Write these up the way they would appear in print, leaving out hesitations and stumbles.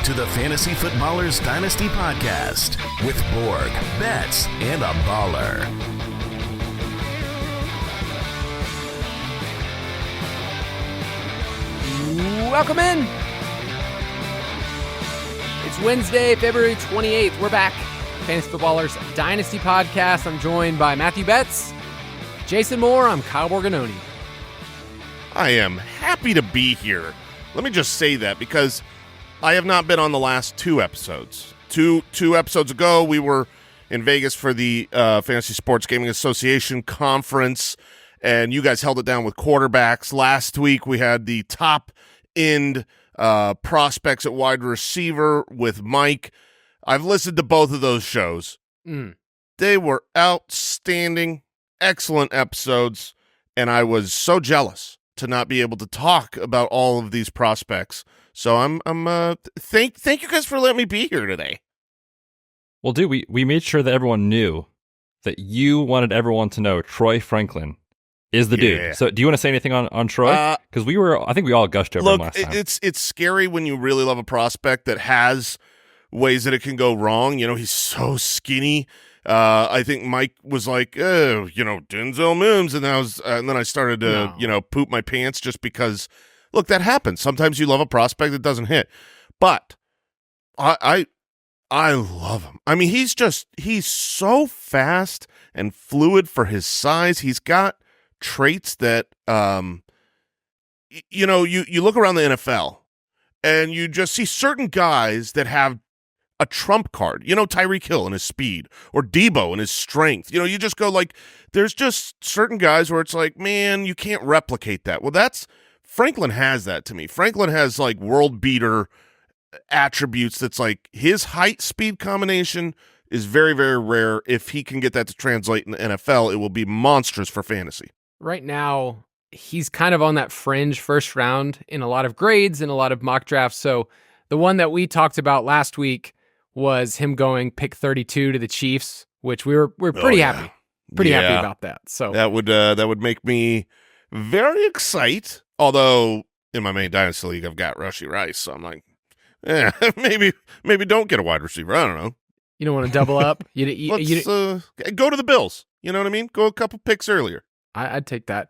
to the Fantasy Footballers Dynasty Podcast with Borg, Betz, and a baller. Welcome in. It's Wednesday, February 28th. We're back. Fantasy Footballers Dynasty Podcast. I'm joined by Matthew Betz, Jason Moore. I'm Kyle Borganoni. I am happy to be here. Let me just say that because I have not been on the last two episodes. Two episodes ago, we were in Vegas for the Fantasy Sports Gaming Association conference, and you guys held it down with quarterbacks. Last week, we had the top-end prospects at wide receiver with Mike. I've listened to both of those shows. They were outstanding, excellent episodes, and I was so jealous to not be able to talk about all of these prospects. So thank you guys for letting me be here today. Well, dude, we made sure that everyone knew that you wanted everyone to know Troy Franklin is the dude. So do you want to say anything on Troy? Because I think we all gushed over him last time. It's scary when you really love a prospect that has ways that it can go wrong. You know, he's so skinny. I think Mike was like, Denzel Mims, and then I started to, poop my pants just because, look, that happens. Sometimes you love a prospect that doesn't hit, but I love him. I mean, he's so fast and fluid for his size. He's got traits that, you look around the NFL and you just see certain guys that have a trump card, Tyreek Hill and his speed, or Debo and his strength. You just go like, there's just certain guys where it's like, man, you can't replicate that. Well, Franklin has that to me. Franklin has like world beater attributes. That's like his height speed combination is very, very rare. If he can get that to translate in the NFL, it will be monstrous for fantasy. Right now, he's kind of on that fringe first round in a lot of grades and a lot of mock drafts. So the one that we talked about last week was him going pick 32 to the Chiefs, which we're pretty happy. Happy about that. So that would make me very excited. Although in my main Dynasty league, I've got Rashee Rice, so I'm like, maybe don't get a wide receiver. I don't know. You don't want to double up. Let's go to the Bills. You know what I mean? Go a couple picks earlier. I'd take that.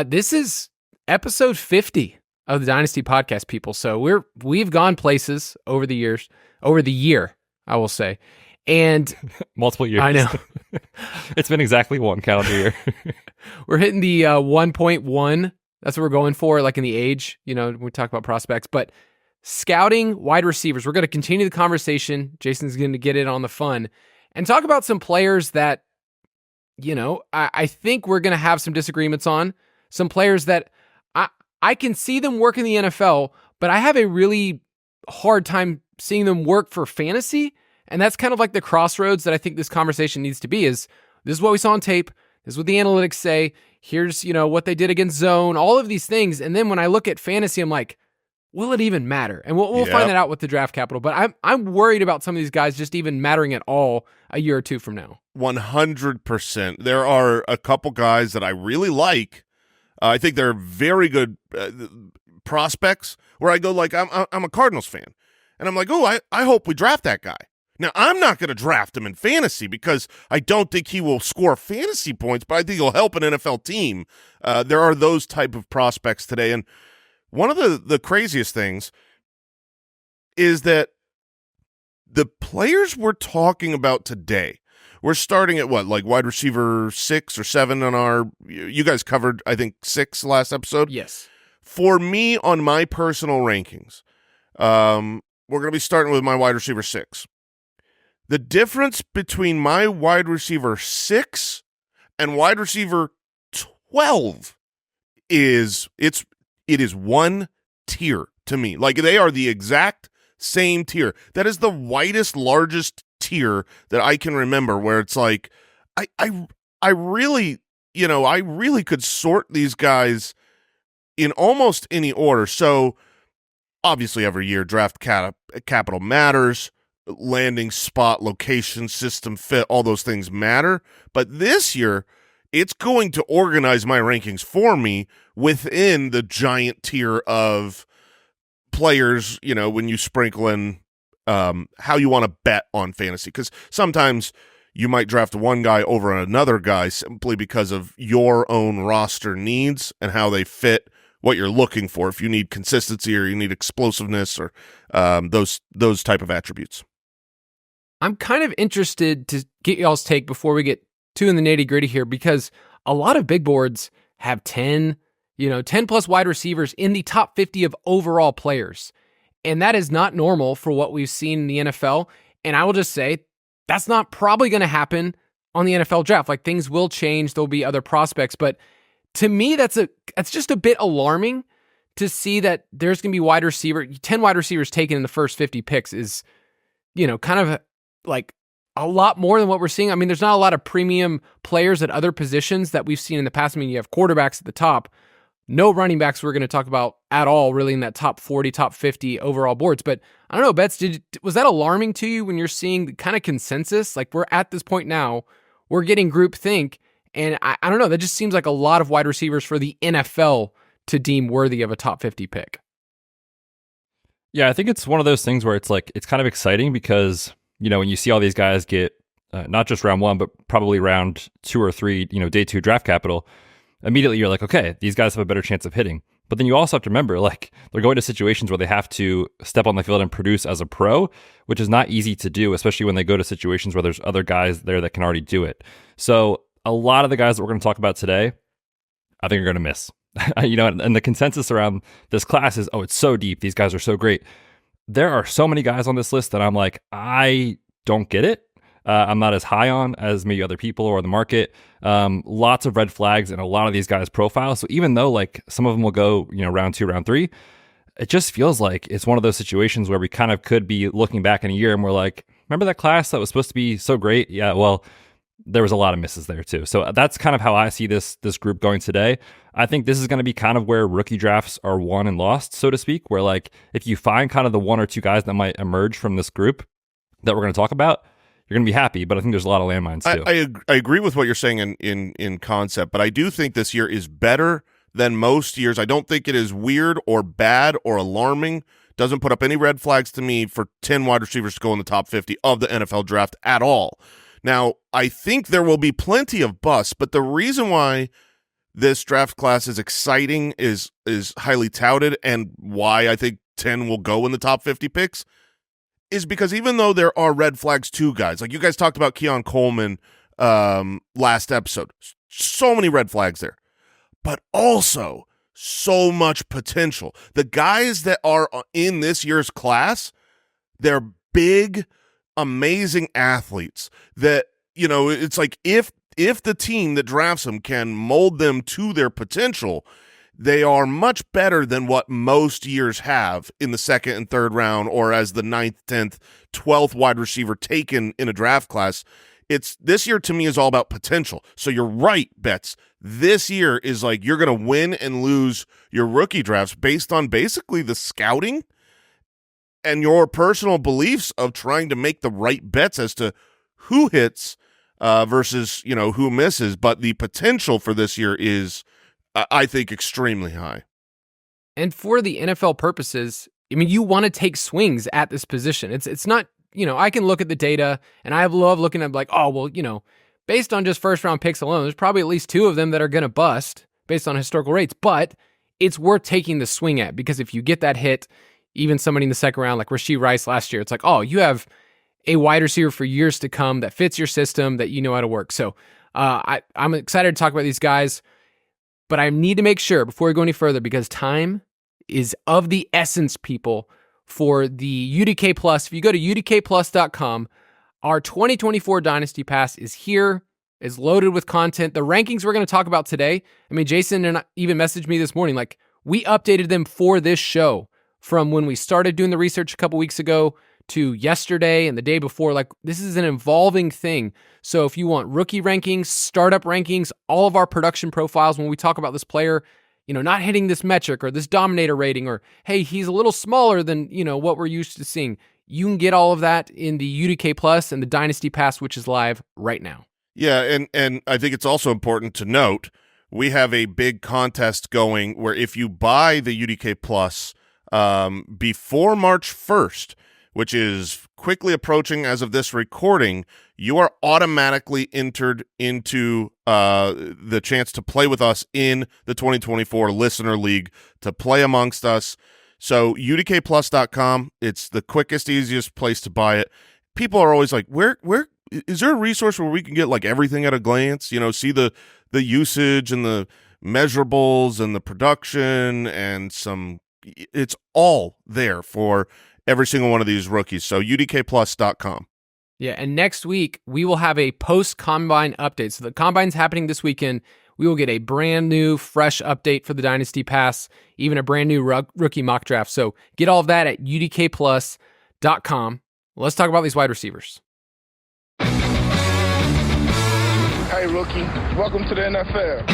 This is episode 50 of the Dynasty Podcast, people. So we've gone places over the year, I will say, and multiple years. I know. It's been exactly one calendar year. We're hitting the 1.1. That's what we're going for, like in the age, when we talk about prospects. But scouting wide receivers, we're going to continue the conversation. Jason's going to get in on the fun and talk about some players that, I think we're going to have some disagreements on. Some players that I can see them work in the NFL, but I have a really hard time seeing them work for fantasy. And that's kind of like the crossroads that I think this conversation needs to be is this is what we saw on tape. This is what the analytics say. Here's, what they did against zone, all of these things. And then when I look at fantasy, I'm like, will it even matter? And we'll find that out with the draft capital. But I'm worried about some of these guys just even mattering at all a year or two from now. 100%. There are a couple guys that I really like. I think they're very good prospects where I go like, I'm a Cardinals fan. And I'm like, oh, I hope we draft that guy. Now, I'm not going to draft him in fantasy because I don't think he will score fantasy points, but I think he'll help an NFL team. There are those type of prospects today. And one of the craziest things is that the players we're talking about today, we're starting at what, like wide receiver 6 or 7 on our – you guys covered, I think, 6 last episode? Yes. For me, on my personal rankings, we're going to be starting with my wide receiver 6. The difference between my wide receiver 6 and wide receiver 12 is it is one tier to me. Like they are the exact same tier. That is the widest, largest tier that I can remember where it's like I really could sort these guys in almost any order. So obviously every year draft capital matters. Landing spot, location, system fit, all those things matter. But this year, it's going to organize my rankings for me within the giant tier of players, when you sprinkle in how you want to bet on fantasy, because sometimes you might draft one guy over another guy simply because of your own roster needs and how they fit what you're looking for. If you need consistency or you need explosiveness or those type of attributes. I'm kind of interested to get y'all's take before we get too in the nitty gritty here, because a lot of big boards have 10 plus wide receivers in the top 50 of overall players. And that is not normal for what we've seen in the NFL. And I will just say that's not probably going to happen on the NFL draft. Like, things will change. There'll be other prospects. But to me, that's just a bit alarming to see that there's going to be 10 wide receivers taken in the first 50 picks is, kind of like a lot more than what we're seeing. I mean, there's not a lot of premium players at other positions that we've seen in the past. I mean, you have quarterbacks at the top. No running backs we're going to talk about at all, really, in that top 40, top 50 overall boards. But I don't know, Betz, was that alarming to you when you're seeing the kind of consensus? Like, we're at this point now, we're getting groupthink, and I don't know, that just seems like a lot of wide receivers for the NFL to deem worthy of a top 50 pick. Yeah, I think it's one of those things where it's kind of exciting because, when you see all these guys get not just round 1, but probably round 2 or 3, day 2 draft capital, immediately you're like, okay, these guys have a better chance of hitting. But then you also have to remember, like, they're going to situations where they have to step on the field and produce as a pro, which is not easy to do, especially when they go to situations where there's other guys there that can already do it. So a lot of the guys that we're going to talk about today, I think are going to miss. And the consensus around this class is, oh, it's so deep. These guys are so great. There are so many guys on this list that I'm like, I don't get it. I'm not as high on as maybe other people or the market. Lots of red flags in a lot of these guys' profiles. So even though like some of them will go, round 2, round 3, it just feels like it's one of those situations where we kind of could be looking back in a year and we're like, remember that class that was supposed to be so great? Yeah, well, there was a lot of misses there too. So that's kind of how I see this group going today. I think this is going to be kind of where rookie drafts are won and lost, so to speak, where like if you find kind of the 1 or 2 guys that might emerge from this group that we're going to talk about, you're going to be happy, but I think there's a lot of landmines too. I agree with what you're saying in concept, but I do think this year is better than most years. I don't think it is weird or bad or alarming. Doesn't put up any red flags to me for 10 wide receivers to go in the top 50 of the NFL draft at all. Now, I think there will be plenty of busts, but the reason why this draft class is exciting, is highly touted, and why I think 10 will go in the top 50 picks is because even though there are red flags to guys, like you guys talked about Keon Coleman last episode, so many red flags there, but also so much potential. The guys that are in this year's class, they're big, amazing athletes that, it's like if the team that drafts them can mold them to their potential, they are much better than what most years have in the 2nd and 3rd round, or as the 9th, 10th, 12th wide receiver taken in a draft class. This year to me is all about potential. So you're right, Betz. This year is like you're going to win and lose your rookie drafts based on basically the scouting and your personal beliefs of trying to make the right bets as to who hits versus, who misses. But the potential for this year is, I think, extremely high. And for the NFL purposes, I mean, you want to take swings at this position. It's not, I can look at the data and I love looking at like, oh, well, based on just first round picks alone, there's probably at least 2 of them that are going to bust based on historical rates, but it's worth taking the swing at, because if you get that hit, even somebody in the 2nd round, like Rashee Rice last year, it's like, oh, you have a wide receiver for years to come that fits your system, that you know how to work. So I'm excited to talk about these guys, but I need to make sure before we go any further, because time is of the essence, people, for the UDK Plus. If you go to udkplus.com, our 2024 Dynasty Pass is here, is loaded with content. The rankings we're going to talk about today, I mean, Jason and I even messaged me this morning, like, we updated them for this show from when we started doing the research a couple weeks ago to yesterday and the day before. Like, this is an evolving thing. So if you want rookie rankings, startup rankings, all of our production profiles, when we talk about this player, not hitting this metric or this dominator rating, or, hey, he's a little smaller than, what we're used to seeing, you can get all of that in the UDK Plus and the Dynasty Pass, which is live right now. Yeah, and I think it's also important to note, we have a big contest going where if you buy the UDK Plus before March 1st, which is quickly approaching as of this recording, you are automatically entered into the chance to play with us in the 2024 Listener League, to play amongst us. So udkplus.com, it's the quickest, easiest place to buy it. People are always like, where is there a resource where we can get like everything at a glance? You know, see the usage and the measurables and the production and it's all there for every single one of these rookies. So udkplus.com. Yeah, and next week we will have a post-combine update. So the combine's happening this weekend. We will get a brand new, fresh update for the Dynasty Pass, even a brand new rookie mock draft. So get all of that at udkplus.com. Let's talk about these wide receivers. Hey, rookie. Welcome to the NFL.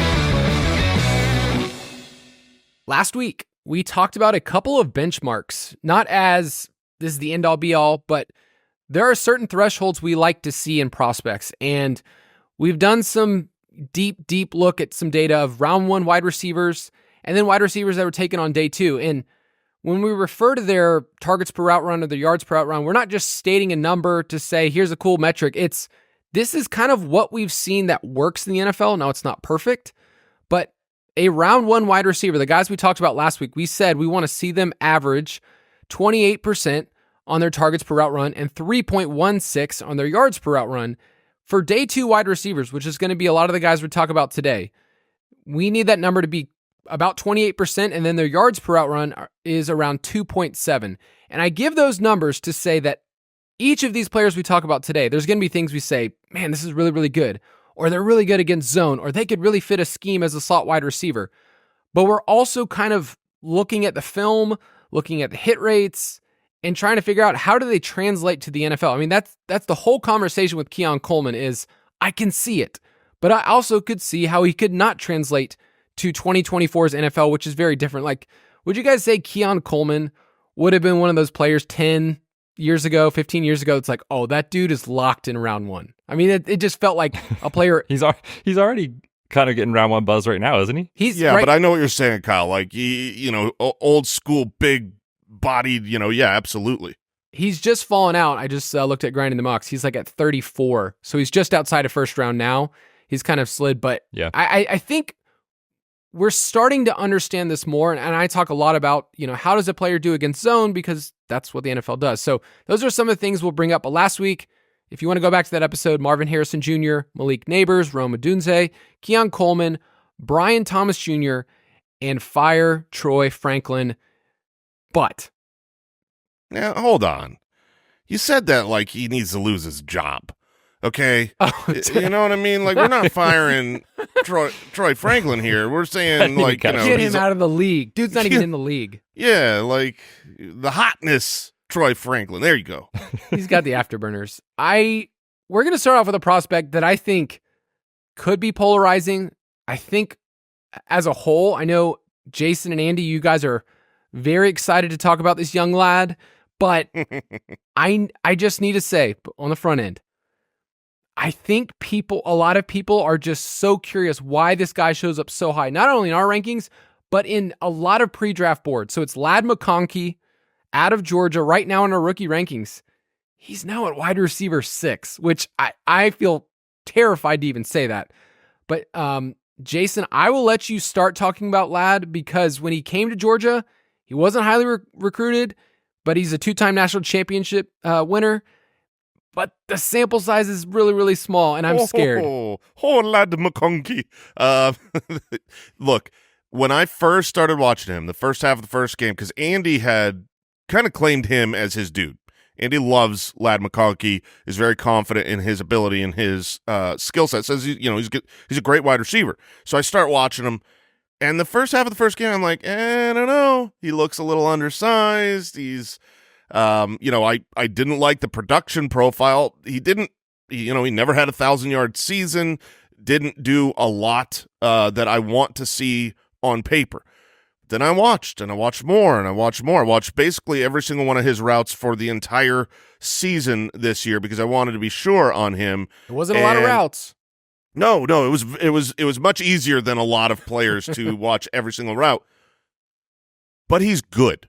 Last week, we talked about a couple of benchmarks, not as this is the end-all be-all, but there are certain thresholds we like to see in prospects, and we've done some deep look at some data of round one wide receivers and then wide receivers that were taken on day two. And when we refer to their targets per route run or their yards per route run, we're not just stating a number to say, here's a cool metric. This is kind of what we've seen that works in the NFL. Now, it's not perfect, but a round one wide receiver, the guys we talked about last week, we said we want to see them average 28% on their targets per route run and 3.16 on their yards per route run. For day two wide receivers, which is going to be a lot of the guys we talk about today, we need that number to be about 28%, and then their yards per route run is around 2.7. And I give those numbers to say that each of these players we talk about today, there's going to be things we say, man, this is really, really good, or they're really good against zone, or they could really fit a scheme as a slot wide receiver. But we're also kind of looking at the film, looking at the hit rates, and trying to figure out how do they translate to the NFL. I mean, that's the whole conversation with Keon Coleman is I can see it, but I also could see how he could not translate to 2024's NFL, which is very different. Like, would you guys say Keon Coleman would have been one of those players 10 years ago, 15 years ago? It's like, oh, that dude is locked in round one. I mean, it just felt like a player. He's already kind of getting round one buzz right now, isn't he? But I know what you're saying, Kyle. Like, old school, big bodied, yeah, absolutely. He's just fallen out. I just looked at grinding the mocks. He's like at 34. So he's just outside of first round now. He's kind of slid, but yeah. I think we're starting to understand this more. And I talk a lot about, how does a player do against zone? Because that's what the NFL does. So those are some of the things we'll bring up. But last week, if you want to go back to that episode, Marvin Harrison Jr., Malik Neighbors, Rome Odunze, Keon Coleman, Brian Thomas Jr., and fire Troy Franklin. But now, hold on. You said that like he needs to lose his job. Okay? You know what I mean? Like, we're not firing Troy Franklin here. We're saying, like, get him out of the league. Dude's not even in the league. Yeah, like the hotness Troy Franklin. There you go. He's got the afterburners. We're going to start off with a prospect that I think could be polarizing. I think as a whole, I know Jason and Andy, you guys are very excited to talk about this young lad, but I just need to say on the front end, I think a lot of people are just so curious why this guy shows up so high, not only in our rankings, but in a lot of pre-draft boards. So it's Lad McConkey out of Georgia right now in our rookie rankings. He's now at wide receiver 6, which I feel terrified to even say that. But Jason, I will let you start talking about Lad because when he came to Georgia, he wasn't highly recruited, but he's a 2-time national championship winner. But the sample size is really, really small, and I'm scared. Lad McConkey. Look, when I first started watching him, the first half of the first game, because Andy had kind of claimed him as his dude. Andy loves Lad McConkey, is very confident in his ability and his skill set. Says he's a great wide receiver. So I start watching him, and the first half of the first game, I'm like, I don't know. He looks a little undersized. He's, I didn't like the production profile. He never had a 1,000-yard season. Didn't do a lot that I want to see on paper. Then I watched more. I watched basically every single one of his routes for the entire season this year because I wanted to be sure on him. It wasn't a lot of routes. No, it was much easier than a lot of players to watch every single route. But he's good.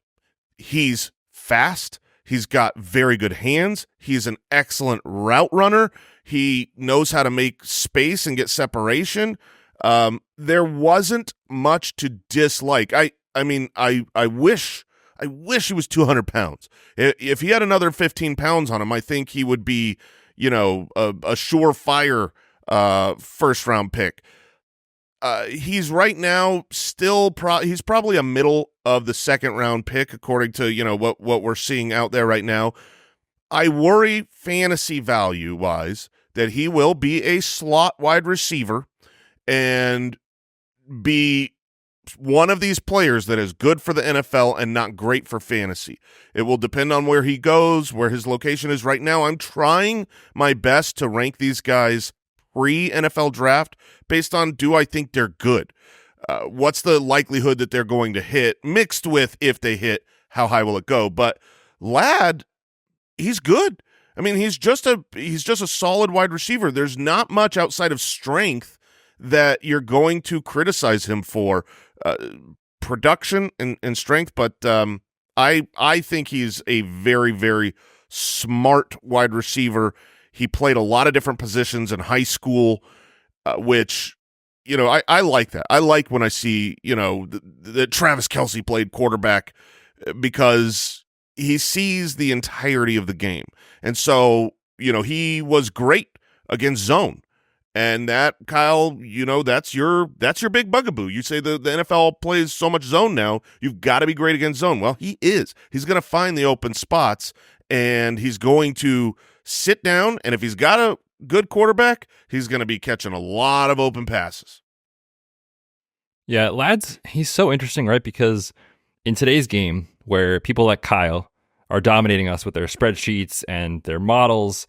He's fast. He's got very good hands. He's an excellent route runner. He knows how to make space and get separation. There wasn't much to dislike. I wish he was 200 pounds. If he had another 15 pounds on him, I think he would be, a surefire first-round pick. He's right now still he's probably a middle of the second-round pick, according to what we're seeing out there right now. I worry fantasy value-wise that he will be a slot wide receiver and be one of these players that is good for the NFL and not great for fantasy. It will depend on where he goes, where his location is right now. I'm trying my best to rank these guys pre-NFL draft based on, do I think they're good? What's the likelihood that they're going to hit, mixed with if they hit, how high will it go? But Lad, he's good. I mean, he's just a solid wide receiver. There's not much outside of strength that you're going to criticize him for. Production and strength, but I think he's a very, very smart wide receiver. He played a lot of different positions in high school, which, I like that. I like when I see, that Travis Kelce played quarterback because he sees the entirety of the game. And so, he was great against zone. And that, Kyle, that's your big bugaboo. You say the NFL plays so much zone now, you've got to be great against zone. Well, he is. He's going to find the open spots, and he's going to sit down, and if he's got a good quarterback, he's going to be catching a lot of open passes. Yeah, he's so interesting, right? Because in today's game, where people like Kyle are dominating us with their spreadsheets and their models,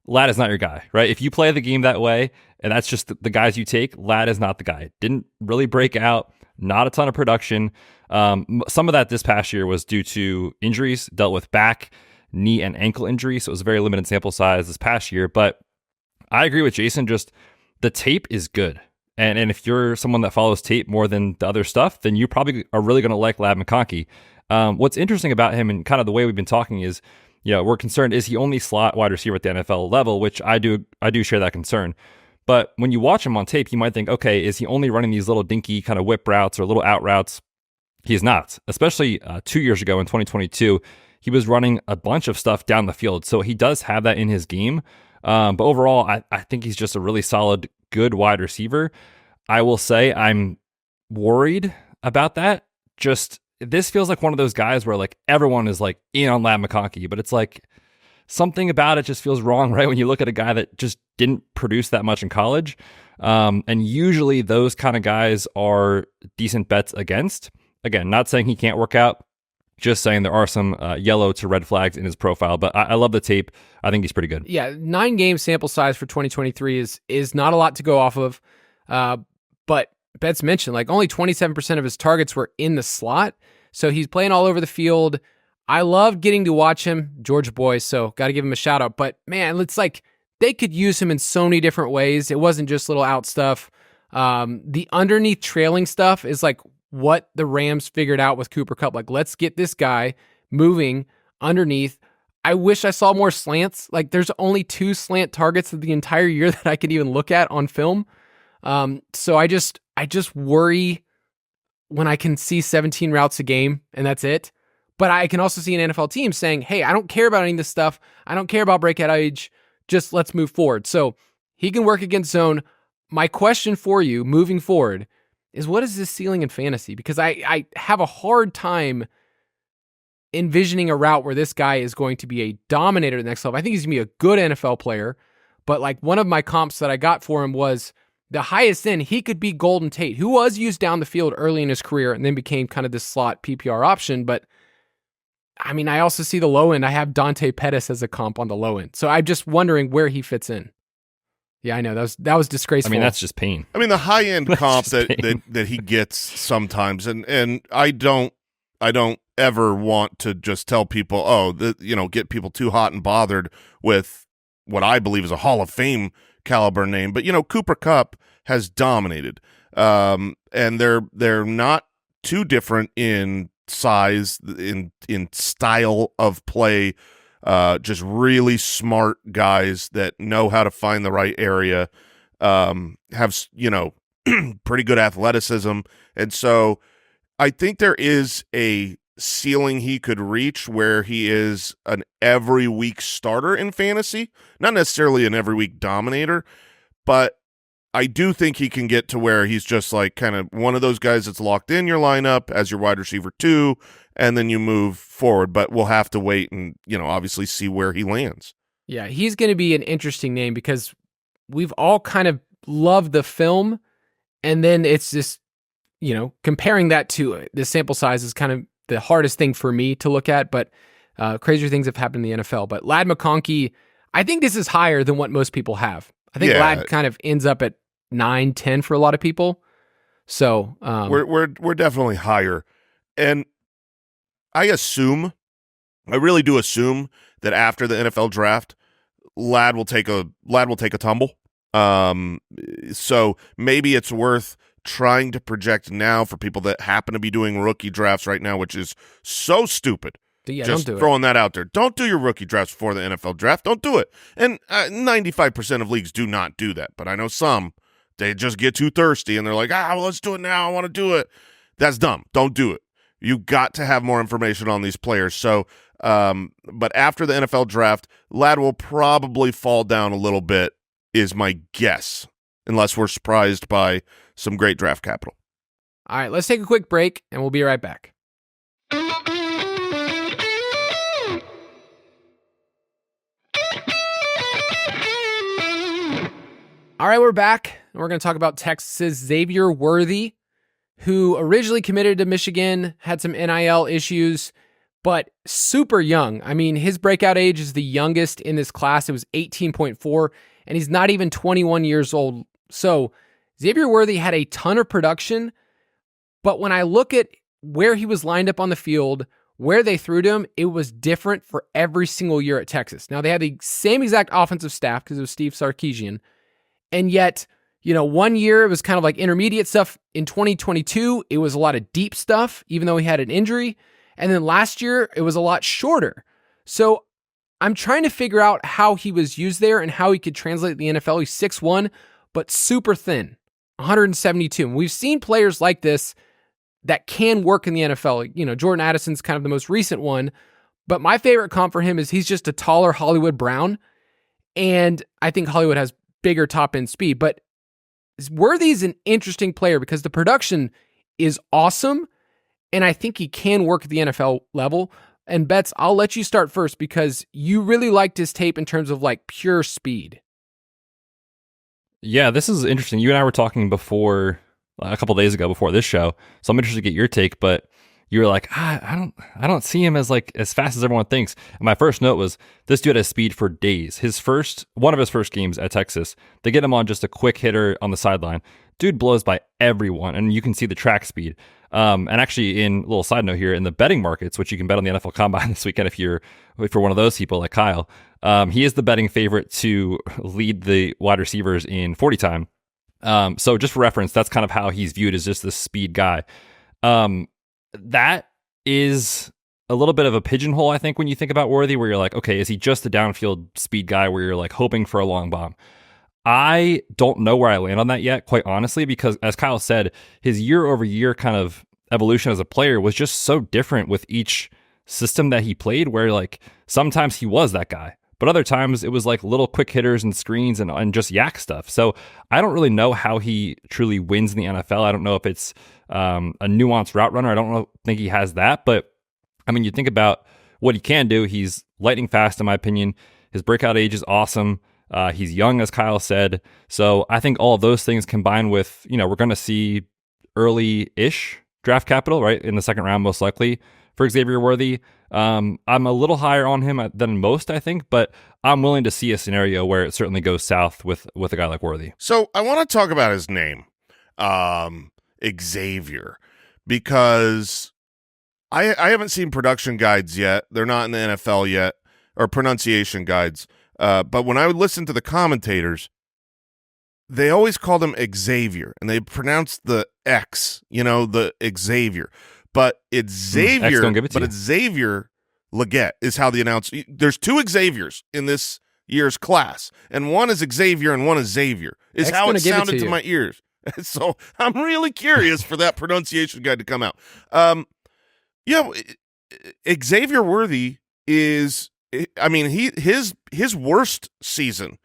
Lad is not your guy, right? If you play the game that way, and that's just the guys you take, Lad is not the guy. Didn't really break out, not a ton of production. Some of that this past year was due to injuries, dealt with back, knee, and ankle injuries, so it was a very limited sample size this past year. But I agree with Jason, just the tape is good. And if you're someone that follows tape more than the other stuff, then you probably are really going to like Lad McConkey. What's interesting about him and kind of the way we've been talking is, we're concerned, is he only slot wide receiver at the NFL level, which I do share that concern. But when you watch him on tape, you might think, okay, is he only running these little dinky kind of whip routes or little out routes? He's not. Especially 2 years ago in 2022, he was running a bunch of stuff down the field. So he does have that in his game. But overall, I think he's just a really solid, good wide receiver. I will say I'm worried about that. Just this feels like one of those guys where like everyone is like in on Lad McConkey, but it's like something about it just feels wrong, right? When you look at a guy that just didn't produce that much in college. And usually those kind of guys are decent bets against. Again, not saying he can't work out, just saying there are some yellow to red flags in his profile, but I love the tape. I think he's pretty good. Yeah, 9-game sample size for 2023 is not a lot to go off of. But Betz mentioned, like, only 27% of his targets were in the slot, so he's playing all over the field. I love getting to watch him, Georgia boy, so got to give him a shout out. But man, it's like they could use him in so many different ways. It wasn't just little out stuff. The underneath trailing stuff is like what the Rams figured out with Cooper Kupp. Like, let's get this guy moving underneath. I wish I saw more slants. Like, there's only 2 slant targets of the entire year that I could even look at on film. So I just worry when I can see 17 routes a game and that's it. But I can also see an NFL team saying, hey, I don't care about any of this stuff. I don't care about breakout age. Just let's move forward. So he can work against zone. My question for you moving forward is, what is this ceiling in fantasy? Because I have a hard time envisioning a route where this guy is going to be a dominator at the next level. I think he's going to be a good NFL player. But like one of my comps that I got for him was the highest end, he could be Golden Tate, who was used down the field early in his career and then became kind of this slot PPR option. But I mean, I also see the low end. I have Dante Pettis as a comp on the low end. So I'm just wondering where he fits in. Yeah, I know. That was disgraceful. I mean, that's just pain. I mean, the high end comp that he gets sometimes, and I don't ever want to just tell people, get people too hot and bothered with what I believe is a Hall of Fame caliber name. But Cooper Kupp has dominated, and they're not too different in size, in style of play, just really smart guys that know how to find the right area, have, pretty good athleticism. And so I think there is a ceiling he could reach where he is an every week starter in fantasy, not necessarily an every week dominator, but I do think he can get to where he's just like kind of one of those guys that's locked in your lineup as your wide receiver 2, and then you move forward. But we'll have to wait and, obviously see where he lands. Yeah, he's going to be an interesting name because we've all kind of loved the film, and then it's just, comparing that to the sample size is kind of the hardest thing for me to look at, but crazier things have happened in the NFL. But Lad McConkey, I think this is higher than what most people have. I think Lad kind of ends up at 9, 10 for a lot of people. So we're definitely higher. And I really do assume that after the NFL draft, Lad will take a tumble. So maybe it's worth trying to project now for people that happen to be doing rookie drafts right now, which is so stupid. Yeah, just don't do throwing that out there. Don't do your rookie drafts before the NFL draft. Don't do it. And 95% of leagues do not do that. But I know some, they just get too thirsty and they're like, well, let's do it now. I want to do it. That's dumb. Don't do it. You got to have more information on these players. So, but after the NFL draft, Lad will probably fall down a little bit, is my guess, unless we're surprised by some great draft capital. All right, let's take a quick break, and we'll be right back. All right, we're back, and we're going to talk about Texas' Xavier Worthy, who originally committed to Michigan, had some NIL issues, but super young. I mean, his breakout age is the youngest in this class. It was 18.4, and he's not even 21 years old. So Xavier Worthy had a ton of production, but when I look at where he was lined up on the field, where they threw to him, it was different for every single year at Texas. Now, they had the same exact offensive staff because it was Steve Sarkisian, and yet, 1 year it was kind of like intermediate stuff. In 2022, it was a lot of deep stuff, even though he had an injury. And then last year, it was a lot shorter. So I'm trying to figure out how he was used there and how he could translate the NFL. He's 6'1", but super thin, 172. And we've seen players like this that can work in the NFL. Jordan Addison's kind of the most recent one. But my favorite comp for him is he's just a taller Hollywood Brown. And I think Hollywood has bigger top-end speed. But Worthy's an interesting player because the production is awesome, and I think he can work at the NFL level. And Betz, I'll let you start first because you really liked his tape in terms of like pure speed. Yeah, this is interesting. You and I were talking before, a couple days ago before this show, so I'm interested to get your take, but you were like, I don't see him as fast as everyone thinks. And my first note was, this dude has speed for days. One of his first games at Texas, they get him on just a quick hitter on the sideline. Dude blows by everyone, and you can see the track speed. And actually, in a little side note here, in the betting markets, which you can bet on the NFL Combine this weekend if you're one of those people like Kyle, he is the betting favorite to lead the wide receivers in 40 time. So just for reference, that's kind of how he's viewed as just this speed guy. That is a little bit of a pigeonhole, I think, when you think about Worthy, where you're like, okay, is he just a downfield speed guy where you're like hoping for a long bomb? I don't know where I land on that yet, quite honestly, because as Kyle said, his year-over-year kind of evolution as a player was just so different with each system that he played, where like sometimes he was that guy, but other times it was like little quick hitters and screens and just yak stuff. So I don't really know how he truly wins in the NFL. I don't know if it's a nuanced route runner. I don't think he has that, but I mean, you think about what he can do. He's lightning fast, in my opinion. His breakout age is awesome. He's young, as Kyle said. So I think all of those things combined with, we're going to see early-ish draft capital, right, in the second round, most likely, for Xavier Worthy. I'm a little higher on him than most, I think, but I'm willing to see a scenario where it certainly goes south with a guy like Worthy. So I want to talk about his name, Xavier, because I haven't seen production guides yet. They're not in the NFL yet, or pronunciation guides. But when I would listen to the commentators, they always called him Xavier, and they pronounced the X, the Xavier. but it's Xavier. But it's Xavier Legette is how the announce. There's two Xaviers in this year's class, and one is Xavier and one is Xavier. Is how it sounded to my ears. So I'm really curious for that pronunciation guide to come out. Xavier Worthy is. I mean, his worst season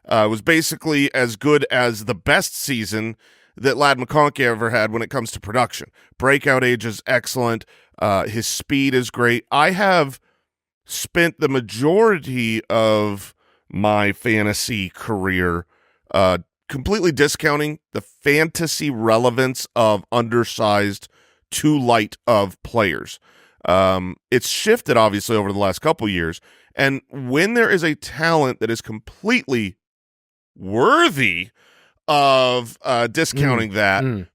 was basically as good as the best season that Lad McConkey ever had when it comes to production. Breakout age is excellent. His speed is great. I have spent the majority of my fantasy career completely discounting the fantasy relevance of undersized, too light of players. It's shifted, obviously, over the last couple years. And when there is a talent that is completely worthy of discounting that.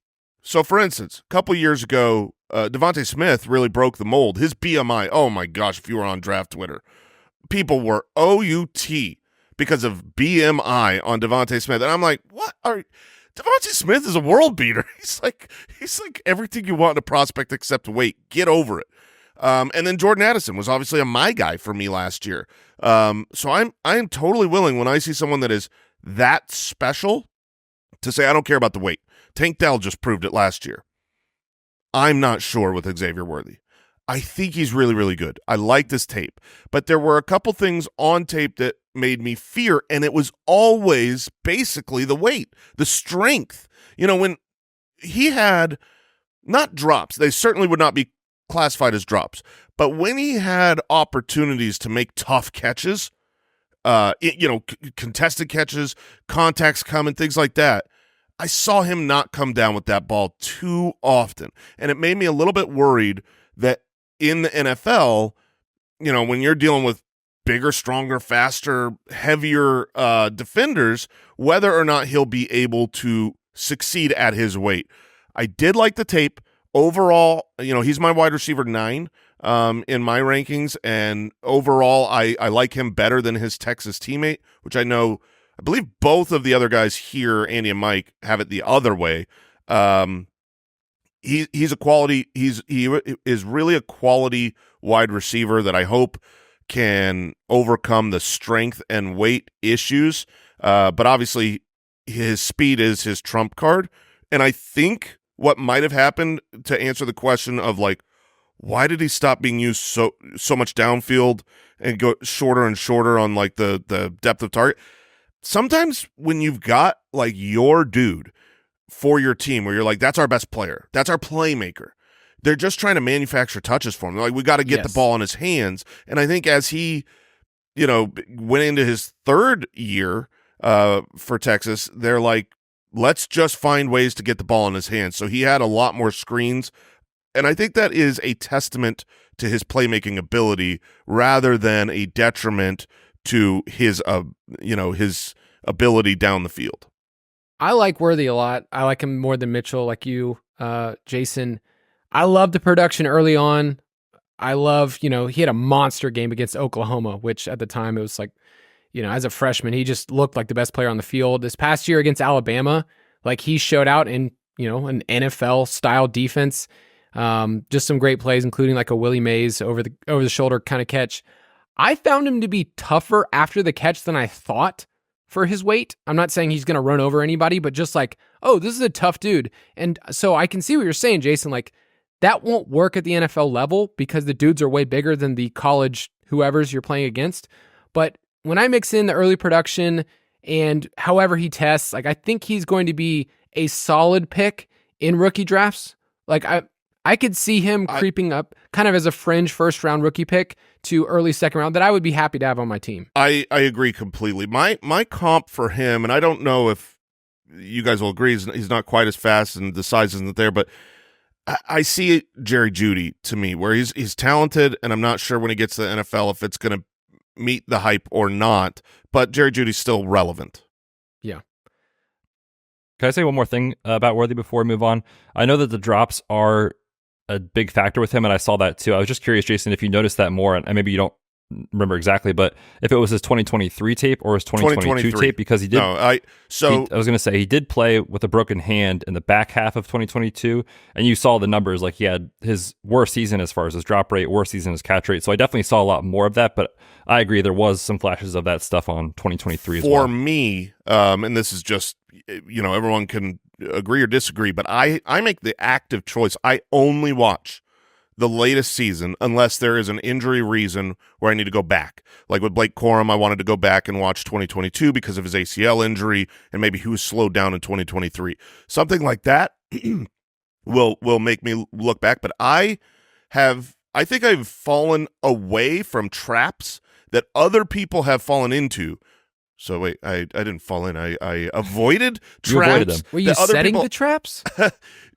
So, for instance, a couple years ago, Devontae Smith really broke the mold. His BMI, oh my gosh, if you were on draft Twitter, people were OUT because of BMI on Devontae Smith. And I'm like, Devontae Smith is a world beater. He's like everything you want in a prospect except weight. Get over it. And then Jordan Addison was obviously a my guy for me last year. So I am totally willing when I see someone that is that special to say I don't care about the weight. Tank Dell just proved it last year. I'm not sure with Xavier Worthy. I think he's really, really good. I like this tape. But there were a couple things on tape that made me fear, and it was always basically the weight, the strength. You know, when he had not drops, they certainly would not be classified as drops, but when he had opportunities to make tough catches, contested catches, contacts coming, things like that, I saw him not come down with that ball too often. And it made me a little bit worried that in the NFL, you know, when you're dealing with bigger, stronger, faster, heavier defenders, whether or not he'll be able to succeed at his weight. I did like the tape. Overall, you know, he's my wide receiver 9 in my rankings, and overall, I like him better than his Texas teammate, which I believe both of the other guys here, Andy and Mike, have it the other way. He's a quality. He is really a quality wide receiver that I hope can overcome the strength and weight issues. But obviously, his speed is his trump card, and I think what might have happened to answer the question of like, why did he stop being used so much downfield and go shorter and shorter on like the depth of target? Sometimes when you've got like your dude for your team where you're like, that's our best player, that's our playmaker, they're just trying to manufacture touches for him. They're like, we got to get the ball in his hands. And I think as he, you know, went into his third year for Texas, they're like, let's just find ways to get the ball in his hands. So he had a lot more screens. And I think that is a testament to his playmaking ability rather than a detriment to his ability down the field. I like Worthy a lot. I like him more than Mitchell, like you, Jason. I love the production early on. I love, he had a monster game against Oklahoma, which at the time it was like, as a freshman, he just looked like the best player on the field. This past year against Alabama, like he showed out in, an NFL style defense. Just some great plays, including like a Willie Mays over the shoulder kind of catch. I found him to be tougher after the catch than I thought for his weight. I'm not saying he's going to run over anybody, but just like, oh, this is a tough dude. And so I can see what you're saying, Jason. Like that won't work at the NFL level because the dudes are way bigger than the college whoever's you're playing against. But when I mix in the early production and however he tests, like I think he's going to be a solid pick in rookie drafts. Like I could see him creeping up kind of as a fringe first round rookie pick to early second round that I would be happy to have on my team. I agree completely. My comp for him, and I don't know if you guys will agree, he's not quite as fast and the size isn't there, but I see Jerry Jeudy to me where he's talented, and I'm not sure when he gets to the NFL if it's going to meet the hype or not, but Jerry Judy's still relevant. Yeah. Can I say one more thing about Worthy before we move on? I know that the drops are a big factor with him, and I saw that too. I was just curious, Jason, if you noticed that more, and maybe you don't remember exactly, but if it was his 2023 tape or his 2022 tape, because he did. No, I was going to say he did play with a broken hand in the back half of 2022, and you saw the numbers. Like, he had his worst season as far as his drop rate, worst season as catch rate. So I definitely saw a lot more of that, but I agree there was some flashes of that stuff on 2023 as well. For me, and this is just, everyone can agree or disagree, but I make the active choice. I only watch the latest season unless there is an injury reason where I need to go back. Like with Blake Corum, I wanted to go back and watch 2022 because of his ACL injury, and maybe he was slowed down in 2023. Something like that will make me look back. But I think I've fallen away from traps that other people have fallen into. So wait, I didn't fall in. I avoided traps. You avoided them. Were you setting the traps?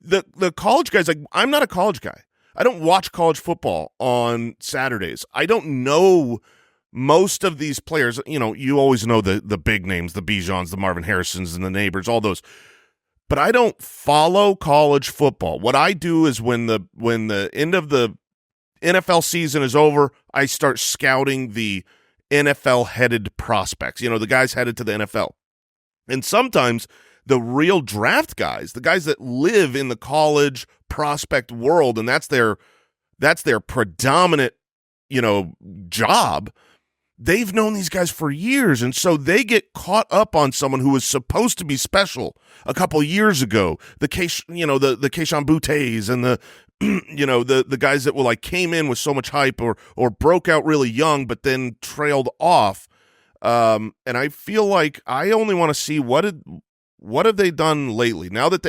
The college guys, like, I'm not a college guy. I don't watch college football on Saturdays. I don't know most of these players. You always know the big names, the Bijans, the Marvin Harrisons, and the Neighbors, all those. But I don't follow college football. What I do is when the end of the NFL season is over, I start scouting the NFL-headed prospects, the guys headed to the NFL. And sometimes the real draft guys, the guys that live in the college prospect world, and that's their predominant, job, they've known these guys for years, and so they get caught up on someone who was supposed to be special a couple years ago. The Keishon Bouttes and the the guys that came in with so much hype or broke out really young but then trailed off. And I feel like I only want to see what have they done lately. Now that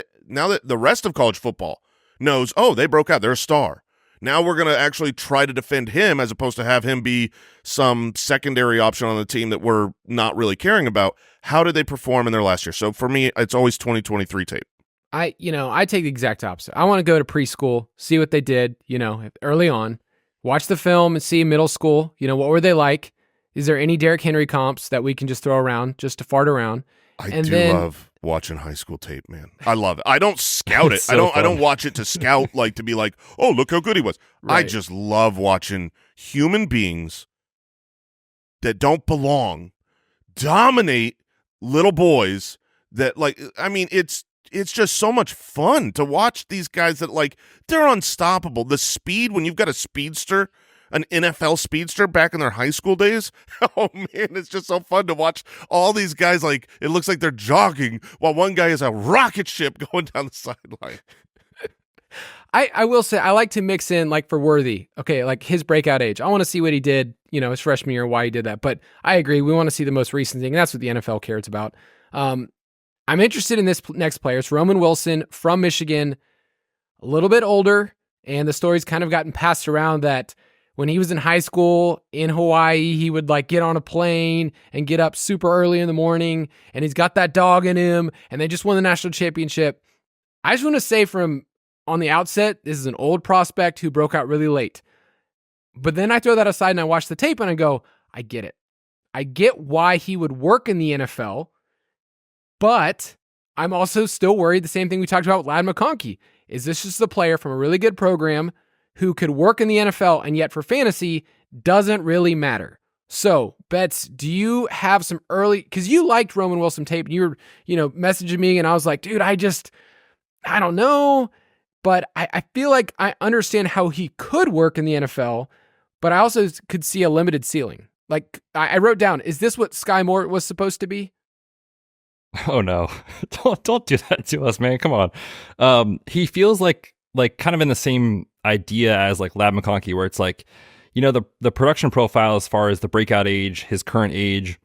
the rest of college football knows, oh, they broke out, they're a star. Now we're going to actually try to defend him as opposed to have him be some secondary option on the team that we're not really caring about. How did they perform in their last year? So for me, it's always 2023 tape. I take the exact opposite. I want to go to preschool, see what they did, early on, watch the film and see middle school, what were they like? Is there any Derrick Henry comps that we can just throw around just to fart around? I love watching high school tape, man. I love it. I don't scout it. I don't watch it to scout, to be like, oh, look how good he was. Right. I just love watching human beings that don't belong dominate little boys that it's just so much fun to watch these guys that they're unstoppable. The speed, when you've got a speedster, an NFL speedster back in their high school days. Oh man, it's just so fun to watch all these guys. It looks like they're jogging while one guy is a rocket ship going down the sideline. I will say I like to mix in for Worthy. Okay, his breakout age. I want to see what he did, his freshman year, why he did that. But I agree, we want to see the most recent thing. That's what the NFL cares about. I'm interested in this next player. It's Roman Wilson from Michigan, a little bit older, and the story's kind of gotten passed around that when he was in high school in Hawaii, he would get on a plane and get up super early in the morning, and he's got that dog in him, and they just won the national championship. I just want to say from on the outset, this is an old prospect who broke out really late. But then I throw that aside and I watch the tape and I go, I get it. I get why he would work in the NFL, but I'm also still worried the same thing we talked about with Lad McConkey. Is this just a player from a really good program who could work in the NFL and yet for fantasy doesn't really matter? So, Betz, do you have some early, because you liked Roman Wilson tape and you were, messaging me and I was like, dude, I don't know, but I feel like I understand how he could work in the NFL, but I also could see a limited ceiling. I wrote down, is this what Sky Moore was supposed to be? Oh no, don't do that to us, man. Come on. He feels like kind of in the same idea as Lad McConkey, where it's the production profile as far as the breakout age, his current age,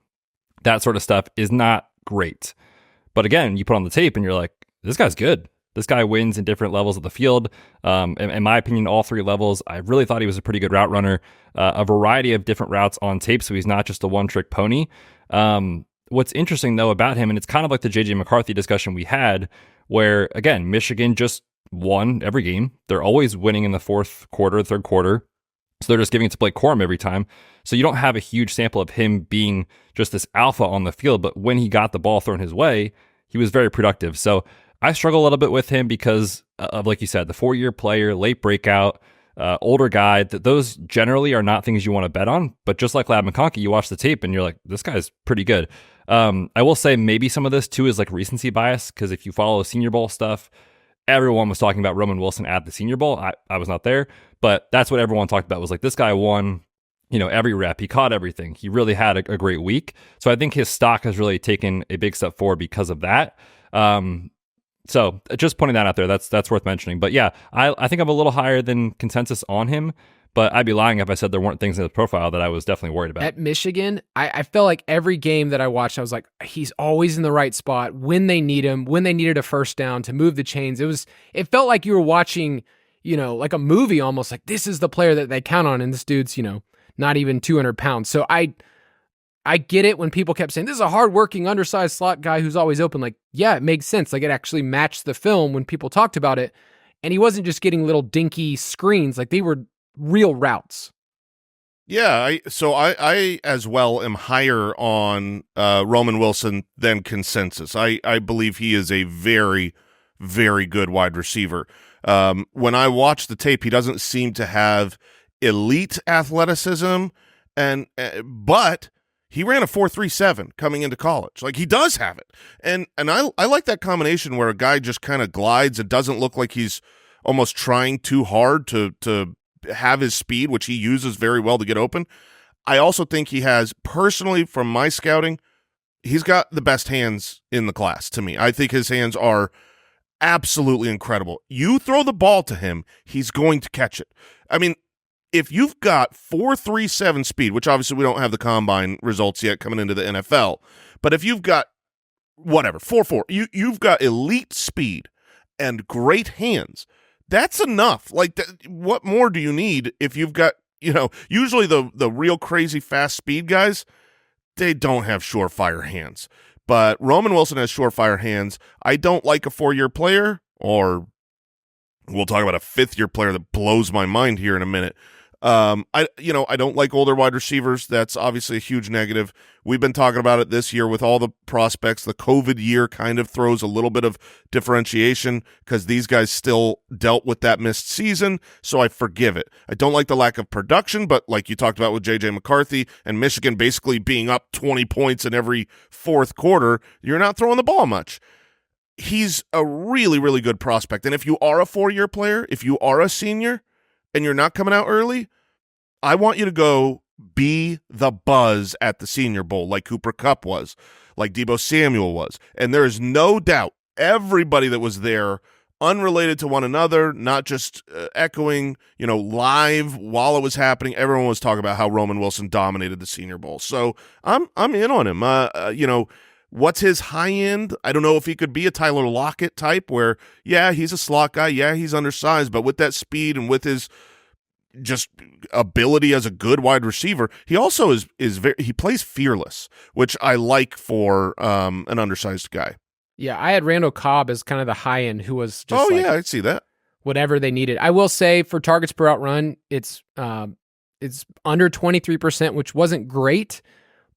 that sort of stuff is not great. But again, you put on the tape and you're like, this guy's good. This guy wins in different levels of the field. In my opinion, all three levels. I really thought he was a pretty good route runner, a variety of different routes on tape, so he's not just a one-trick pony. What's interesting, though, about him, and it's kind of like the J.J. McCarthy discussion we had, where, again, Michigan just won every game. They're always winning in the fourth quarter, third quarter, so they're just giving it to Blake Corum every time. So you don't have a huge sample of him being just this alpha on the field, but when he got the ball thrown his way, he was very productive. So I struggle a little bit with him because of, like you said, the 4-year player, late breakout. older guy, those generally are not things you want to bet on. But just like Lad McConkey, you watch the tape and you're like, this guy's pretty good. I will say maybe some of this too is like recency bias, because if you follow Senior Bowl stuff, everyone was talking about Roman Wilson at the Senior Bowl. I was not there, but that's what everyone talked about, was like, this guy won, every rep. He caught everything. He really had a great week. So I think his stock has really taken a big step forward because of that. So just pointing that out there, that's worth mentioning. But yeah, I think I'm a little higher than consensus on him, but I'd be lying if I said there weren't things in his profile that I was definitely worried about. At Michigan, I felt like every game that I watched, I was like, he's always in the right spot when they need him, when they needed a first down to move the chains. It felt like you were watching, like a movie almost, like this is the player that they count on, and this dude's, not even 200 pounds. So I get it when people kept saying, this is a hardworking, undersized slot guy who's always open. Like, yeah, it makes sense. Like, it actually matched the film when people talked about it. And he wasn't just getting little dinky screens. Like, they were real routes. Yeah, I as well am higher on Roman Wilson than consensus. I believe he is a very, very good wide receiver. When I watch the tape, he doesn't seem to have elite athleticism, but he ran a 4.37 coming into college. Like, he does have it. And I like that combination where a guy just kind of glides. It doesn't look like he's almost trying too hard to have his speed, which he uses very well to get open. I also think he has, personally, from my scouting, he's got the best hands in the class to me. I think his hands are absolutely incredible. You throw the ball to him, he's going to catch it. I mean, if you've got 4.37 speed, which obviously we don't have the combine results yet coming into the NFL, but if you've got 4.4, you've got elite speed and great hands, that's enough. Like, what more do you need if you've got, usually the real crazy fast speed guys, they don't have surefire hands. But Roman Wilson has surefire hands. I don't like a 4-year player, or we'll talk about a 5th-year player that blows my mind here in a minute. I don't like older wide receivers. That's obviously a huge negative. We've been talking about it this year with all the prospects. The COVID year kind of throws a little bit of differentiation because these guys still dealt with that missed season, so I forgive it. I don't like the lack of production, but like you talked about with J.J. McCarthy and Michigan basically being up 20 points in every fourth quarter, you're not throwing the ball much. He's a really, really good prospect. And if you are a 4-year player, if you are a senior, and you're not coming out early, I want you to go be the buzz at the Senior Bowl like Cooper Kupp was, like Deebo Samuel was. And there is no doubt everybody that was there, unrelated to one another, not just echoing, live while it was happening, everyone was talking about how Roman Wilson dominated the Senior Bowl. So I'm in on him. What's his high end? I don't know if he could be a Tyler Lockett type where, yeah, he's a slot guy. Yeah, he's undersized, but with that speed and with his just ability as a good wide receiver, he also is very, he plays fearless, which I like for an undersized guy. Yeah, I had Randall Cobb as kind of the high end who was just I see that. Whatever they needed. I will say for targets per out run, it's under 23%, which wasn't great,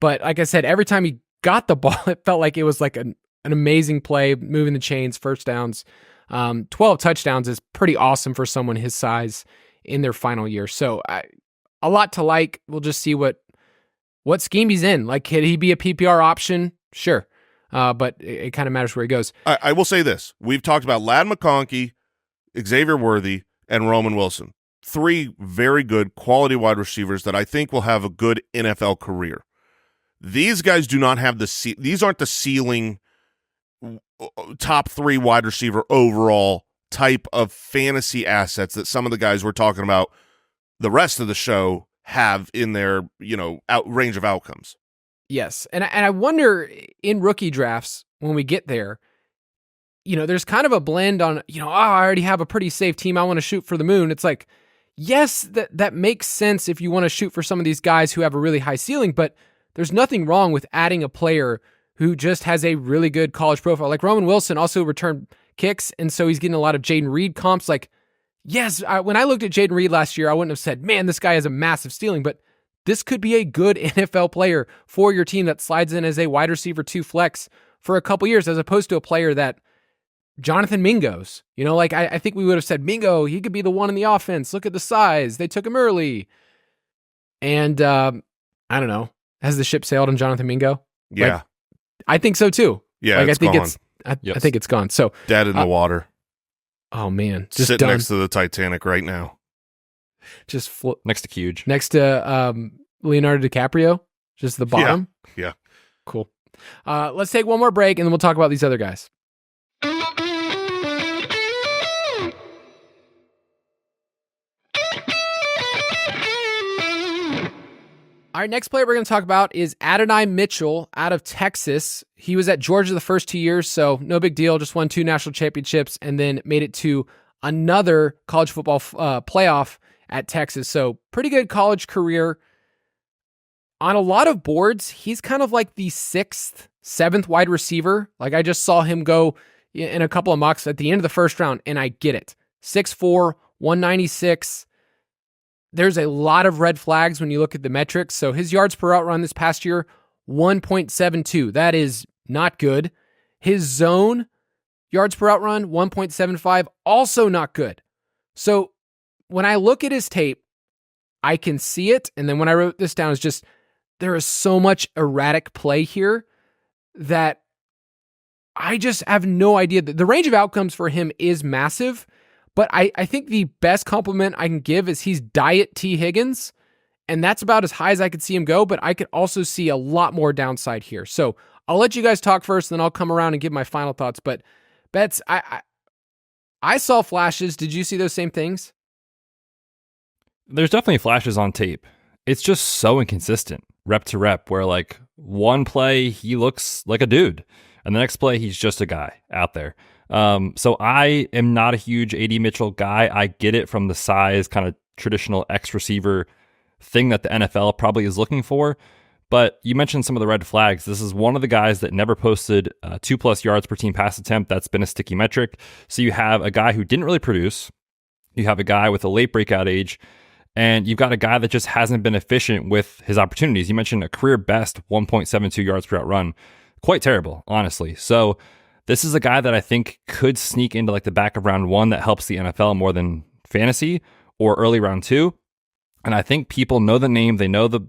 but like I said, every time he got the ball, it felt like it was like an amazing play, moving the chains, first downs. 12 touchdowns is pretty awesome for someone his size in their final year. So a lot to like. We'll just see what scheme he's in. Like, could he be a PPR option? Sure. But it kind of matters where he goes. I will say this. We've talked about Lad McConkey, Xavier Worthy, and Roman Wilson. 3 very good quality wide receivers that I think will have a good NFL career. These guys do not have these aren't the ceiling top 3 wide receiver overall type of fantasy assets that some of the guys we're talking about the rest of the show have in their, range of outcomes. Yes. And I wonder in rookie drafts when we get there, there's kind of a blend on, I already have a pretty safe team. I want to shoot for the moon. It's like, yes, that makes sense if you want to shoot for some of these guys who have a really high ceiling, but there's nothing wrong with adding a player who just has a really good college profile. Like Roman Wilson also returned kicks, and so he's getting a lot of Jaden Reed comps. Like, yes, when I looked at Jaden Reed last year, I wouldn't have said, man, this guy has a massive ceiling, but this could be a good NFL player for your team that slides in as a wide receiver 2 flex for a couple years, as opposed to a player that Jonathan Mingo's. Like I think we would have said, Mingo, he could be the one in the offense. Look at the size. They took him early. And I don't know. Has the ship sailed on Jonathan Mingo? Yeah. I think so too. Yeah, I think gone. I think it's gone. So dead in the water. Oh man, just sitting next to the Titanic right now. Just next to Huge. Next to Leonardo DiCaprio, just the bottom. Yeah. Cool. Let's take one more break and then we'll talk about these other guys. All right, next player we're going to talk about is Adonai Mitchell out of Texas. He was at Georgia the first 2 years, so no big deal. Just won 2 national championships and then made it to another college football playoff at Texas. So pretty good college career. On a lot of boards, he's kind of like the 6th, 7th wide receiver. Like I just saw him go in a couple of mocks at the end of the first round, and I get it. 6'4", 196. There's a lot of red flags when you look at the metrics. So his yards per route run this past year, 1.72. That is not good. His zone yards per route run, 1.75. Also not good. So when I look at his tape, I can see it. And then when I wrote this down, it's just there is so much erratic play here that I just have no idea. The range of outcomes for him is massive. But I think the best compliment I can give is he's diet T. Higgins, and that's about as high as I could see him go, but I could also see a lot more downside here. So I'll let you guys talk first, then I'll come around and give my final thoughts. But Betz, I saw flashes. Did you see those same things? There's definitely flashes on tape. It's just so inconsistent, rep to rep, where like one play, he looks like a dude, and the next play, he's just a guy out there. So I am not a huge AD Mitchell guy. I get it from the size, kind of traditional X receiver thing that the NFL probably is looking for. But you mentioned some of the red flags. This is one of the guys that never posted 2+ yards per team pass attempt. That's been a sticky metric. So you have a guy who didn't really produce. You have a guy with a late breakout age, and you've got a guy that just hasn't been efficient with his opportunities. You mentioned a career best 1.72 yards per route run. Quite terrible, honestly. So this is a guy that I think could sneak into like the back of round 1 that helps the NFL more than fantasy, or early round 2. And I think people know the name. They know the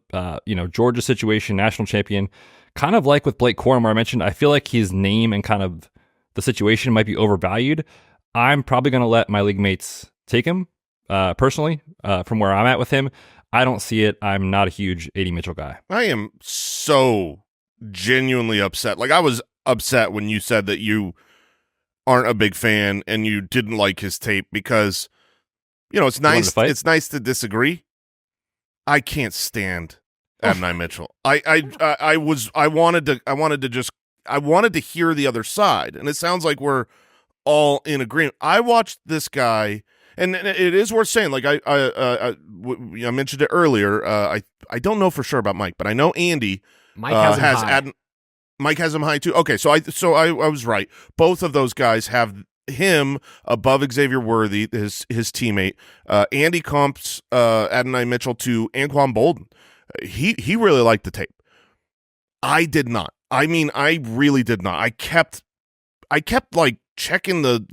Georgia situation, national champion. Kind of like with Blake Corum, where I mentioned, I feel like his name and kind of the situation might be overvalued. I'm probably going to let my league mates take him personally from where I'm at with him. I don't see it. I'm not a huge AD Mitchell guy. I am so genuinely upset. Like I was upset when you said that you aren't a big fan and you didn't like his tape because, it's nice. It's nice to disagree. I can't stand Adonai Mitchell. I wanted to hear the other side, and it sounds like we're all in agreement. I watched this guy, and it is worth saying. Like I mentioned it earlier. I don't know for sure about Mike, but I know Andy Mike has him high. Mike has him high too. Okay, so I was right. Both of those guys have him above Xavier Worthy, his teammate. Andy comps Adonai Mitchell to Anquan Bolden. He really liked the tape. I did not. I mean, I really did not. I kept like checking the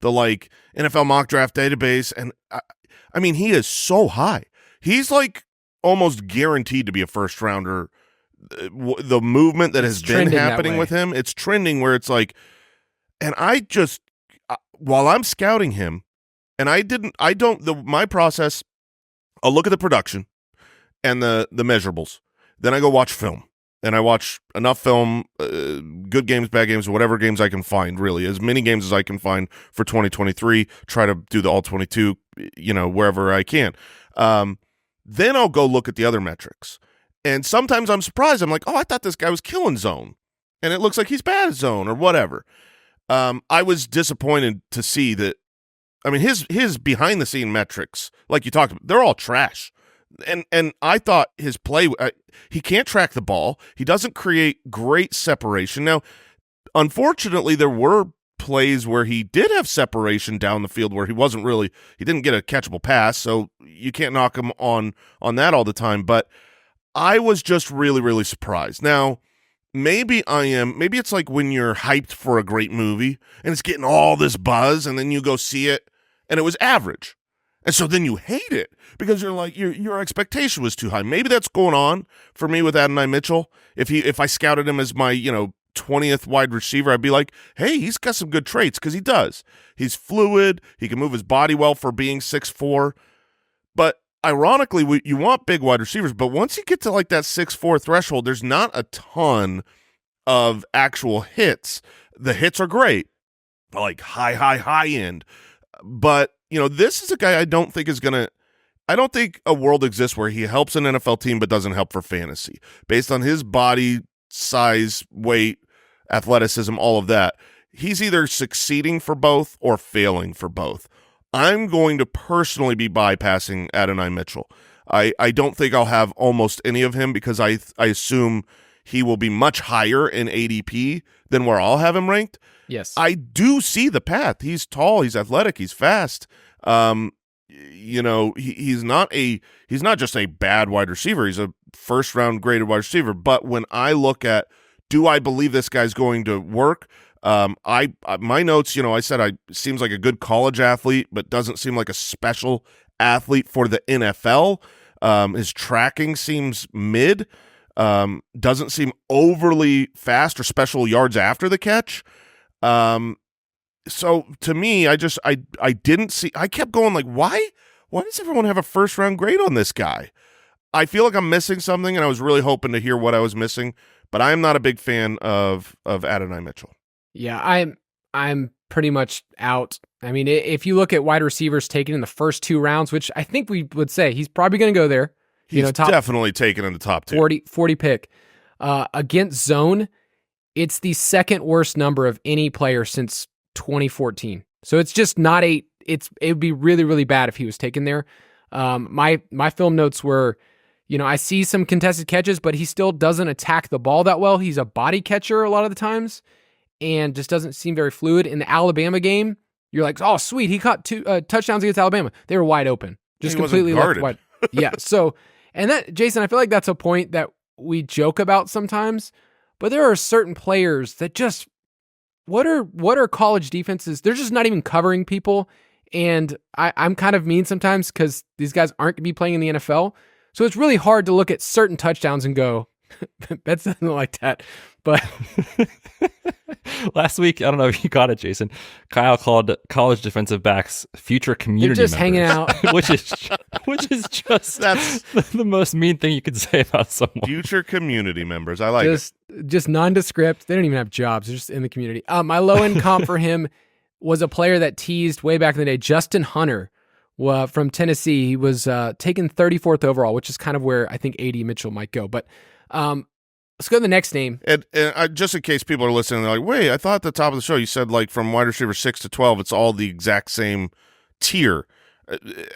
like NFL mock draft database, and I mean, he is so high. He's like almost guaranteed to be a first rounder. The movement that has been happening with him, it's trending where it's like, and I just, while I'm scouting him, and my process, I'll look at the production and the measurables, then I go watch film, and I watch enough film, good games, bad games, whatever games I can find, really, as many games as I can find for 2023, try to do the all 22, wherever I can. Then I'll go look at the other metrics. And sometimes I'm surprised. I'm like, oh, I thought this guy was killing zone, and it looks like he's bad at zone or whatever. I was disappointed to see that. I mean, his behind the scene metrics, like you talked about, they're all trash. And I thought his play, he can't track the ball. He doesn't create great separation. Now, unfortunately, there were plays where he did have separation down the field where he didn't get a catchable pass. So you can't knock him on that all the time. But I was just really, really surprised. Now, maybe it's like when you're hyped for a great movie and it's getting all this buzz and then you go see it and it was average. And so then you hate it because you're like, your expectation was too high. Maybe that's going on for me with Adonai Mitchell. If I scouted him as my, 20th wide receiver, I'd be like, hey, he's got some good traits because he does. He's fluid. He can move his body well for being 6'4". But ironically, you want big wide receivers, but once you get to like that 6'4" threshold, there's not a ton of actual hits. The hits are great, like high end. But, this is a guy I don't think a world exists where he helps an NFL team but doesn't help for fantasy. Based on his body size, weight, athleticism, all of that, he's either succeeding for both or failing for both. I'm going to personally be bypassing Adonai Mitchell. I don't think I'll have almost any of him because I assume he will be much higher in ADP than where I'll have him ranked. Yes. I do see the path. He's tall, he's athletic, he's fast. He's not just a bad wide receiver. He's a first-round graded wide receiver. But when I look at, do I believe this guy's going to work? My notes, I said seems like a good college athlete, but doesn't seem like a special athlete for the NFL. His tracking seems mid. Doesn't seem overly fast or special yards after the catch. So to me, I didn't see. I kept going like, why does everyone have a first round grade on this guy? I feel like I'm missing something, and I was really hoping to hear what I was missing. But I am not a big fan of Adonai Mitchell. Yeah, I'm pretty much out. I mean, if you look at wide receivers taken in the first 2 rounds, which I think we would say he's probably going to go there. He's definitely taken in the top 2. 40 pick. Against zone, it's the second worst number of any player since 2014. So it's just not it would be really, really bad if he was taken there. My film notes were, I see some contested catches, but he still doesn't attack the ball that well. He's a body catcher a lot of the times and just doesn't seem very fluid. In the Alabama game, you're like, oh, sweet, he caught 2 touchdowns against Alabama. They were wide open. Just completely left wide. Yeah, so, and that, Jason, I feel like that's a point that we joke about sometimes, but there are certain players that just, what are college defenses? They're just not even covering people, and I'm kind of mean sometimes because these guys aren't going to be playing in the NFL, so it's really hard to look at certain touchdowns and go, Betz doesn't like that. But last week, I don't know if you got it, Jason, Kyle called college defensive backs future community They're just members, hanging out. which is just that's the most mean thing you could say about someone. Future community members. I like it. Just nondescript. They don't even have jobs. They're just in the community. My low-end comp for him was a player that teased way back in the day, Justin Hunter from Tennessee. He was taken 34th overall, which is kind of where I think A.D. Mitchell might go. But let's go to the next name. And just in case people are listening, they're like, wait, I thought at the top of the show you said like from wide receiver 6 to 12, it's all the exact same tier.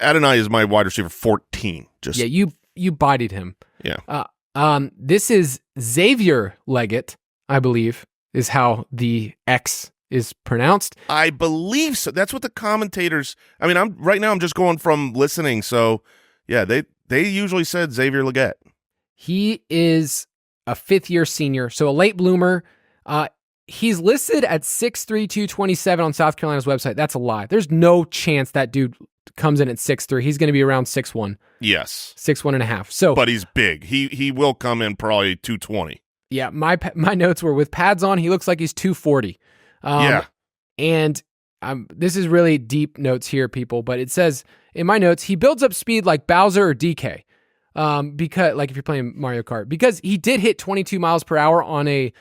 Adonai is my wide receiver 14. Yeah, you bodied him. Yeah. This is Xavier Legette, I believe, is how the X is pronounced. I believe so. That's what the commentators. I mean, I'm just going from listening. So, yeah, they usually said Xavier Legette. He is a 5th-year senior, so a late bloomer. He's listed at 6'3", 227 on South Carolina's website. That's a lie. There's no chance that dude comes in at 6'3". He's going to be around 6'1". Yes. 6'1.5". So, but he's big. He will come in probably 220. Yeah, my notes were with pads on, he looks like he's 240. Yeah. And this is really deep notes here, people, but it says in my notes, he builds up speed like Bowser or DK. Because like if you're playing Mario Kart, because he did hit 22 miles per hour on a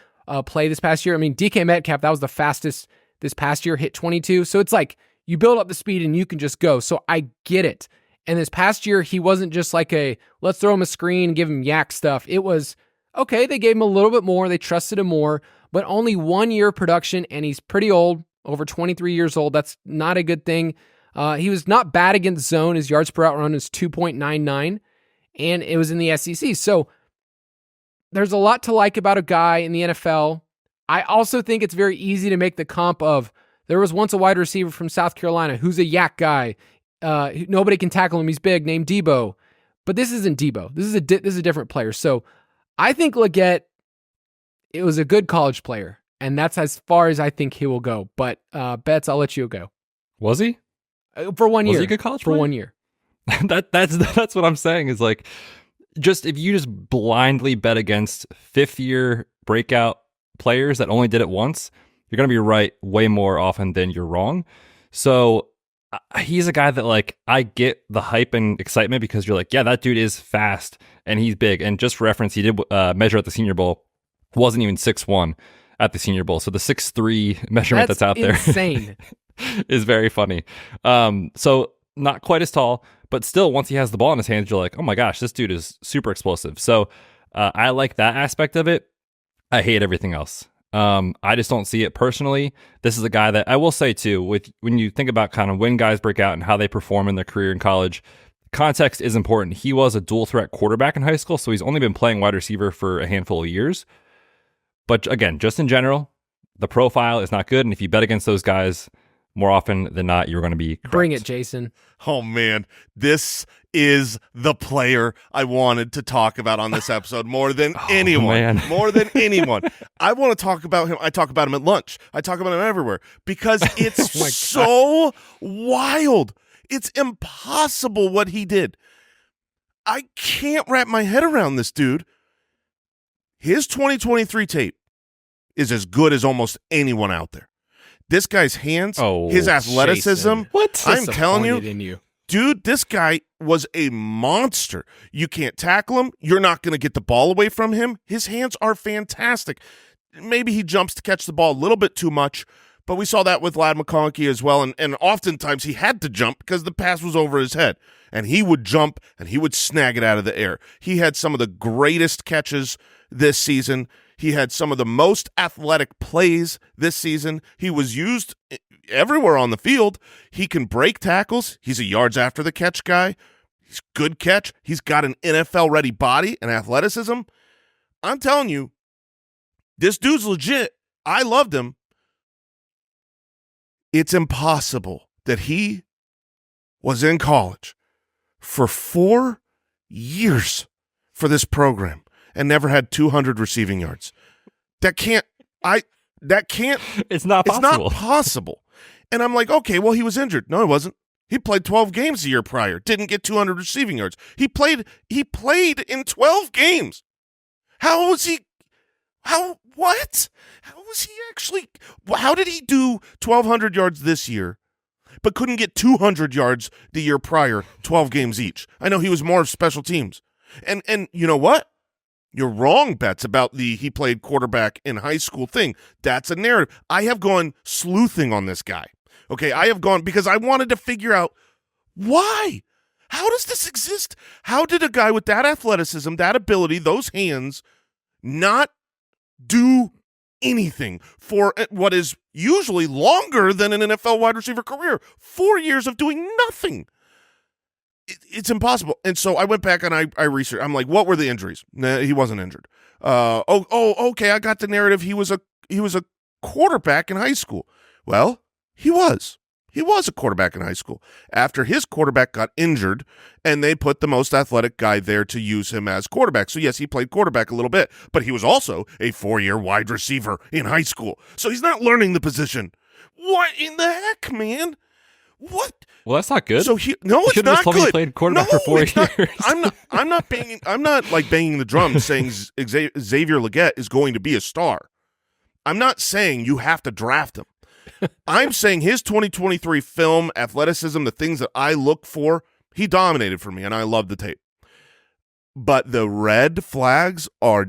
play this past year. I mean, DK Metcalf, that was the fastest this past year, hit 22. So it's like you build up the speed and you can just go. So I get it. And this past year, he wasn't just like let's throw him a screen and give him yak stuff. It was, okay, they gave him a little bit more. They trusted him more, but only 1 year production. And he's pretty old, over 23 years old. That's not a good thing. He was not bad against zone. His yards per out run is 2.99. And it was in the SEC. So there's a lot to like about a guy in the NFL. I also think it's very easy to make the comp of there was once a wide receiver from South Carolina who's a yak guy. Nobody can tackle him. He's big, named Debo. But this isn't Debo. This is a different player. So I think Legette it was a good college player, and that's as far as I think he will go. But Betz, I'll let you go. Was he? For 1 year. Was he a good college player? For 1 year. That's what I'm saying is like, just if you just blindly bet against fifth-year breakout players that only did it once, you're going to be right way more often than you're wrong. So he's a guy that, like, I get the hype and excitement because you're like, yeah, that dude is fast and he's big. And just for reference, he did measure at the Senior Bowl, wasn't even 6'1" at the Senior Bowl. So the 6'3" measurement that's out there insane. is very funny. So not quite as tall, but still, once he has the ball in his hands, you're like, oh my gosh, this dude is super explosive. So I like that aspect of it. I hate everything else. I just don't see it personally. This is a guy that I will say too, when you think about kind of when guys break out and how they perform in their career in college, context is important. He was a dual threat quarterback in high school, so he's only been playing wide receiver for a handful of years. But again, just in general, the profile is not good. And if you bet against those guys, more often than not, you're going to be correct. Bring it, Jason. Oh, man. This is the player I wanted to talk about on this episode more than anyone. Man. More than anyone. I want to talk about him. I talk about him at lunch. I talk about him everywhere because it's so wild. It's impossible what he did. I can't wrap my head around this dude. His 2023 tape is as good as almost anyone out there. This guy's hands, his athleticism. Jason. What? I'm telling you, in you, dude, this guy was a monster. You can't tackle him. You're not going to get the ball away from him. His hands are fantastic. Maybe he jumps to catch the ball a little bit too much, but we saw that with Lad McConkey as well. And oftentimes he had to jump because the pass was over his head. And he would jump and he would snag it out of the air. He had some of the greatest catches this season. He had some of the most athletic plays this season. He was used everywhere on the field. He can break tackles. He's a yards after the catch guy. He's good catch. He's got an NFL-ready body and athleticism. I'm telling you, this dude's legit. I loved him. It's impossible that he was in college for 4 years for this program and never had 200 receiving yards. It's not possible. It's not possible. And I'm like, okay, well, he was injured. No, he wasn't. He played 12 games the year prior. Didn't get 200 receiving yards. He played in 12 games. How did he do 1,200 yards this year, but couldn't get 200 yards the year prior, 12 games each? I know he was more of special teams. And you know what? You're wrong, Betz, about he played quarterback in high school thing. That's a narrative. I have gone sleuthing on this guy. Okay, I have gone because I wanted to figure out why. How does this exist? How did a guy with that athleticism, that ability, those hands, not do anything for what is usually longer than an NFL wide receiver career? 4 years of doing nothing. It's impossible. And so I went back and I researched. I'm like, what were the injuries? Nah, he wasn't injured. Okay, I got the narrative. He was a quarterback in high school. Well, he was. He was a quarterback in high school. After his quarterback got injured, and they put the most athletic guy there to use him as quarterback. So, yes, he played quarterback a little bit, but he was also a 4-year wide receiver in high school. So he's not learning the position. What in the heck, man? What? Well, that's not good. So it's not just told good. Me he played quarterback for 4 years. I'm not banging the drum saying Xavier Legette is going to be a star. I'm not saying you have to draft him. I'm saying his 2023 film, athleticism, the things that I look for, he dominated for me, and I love the tape. But the red flags are,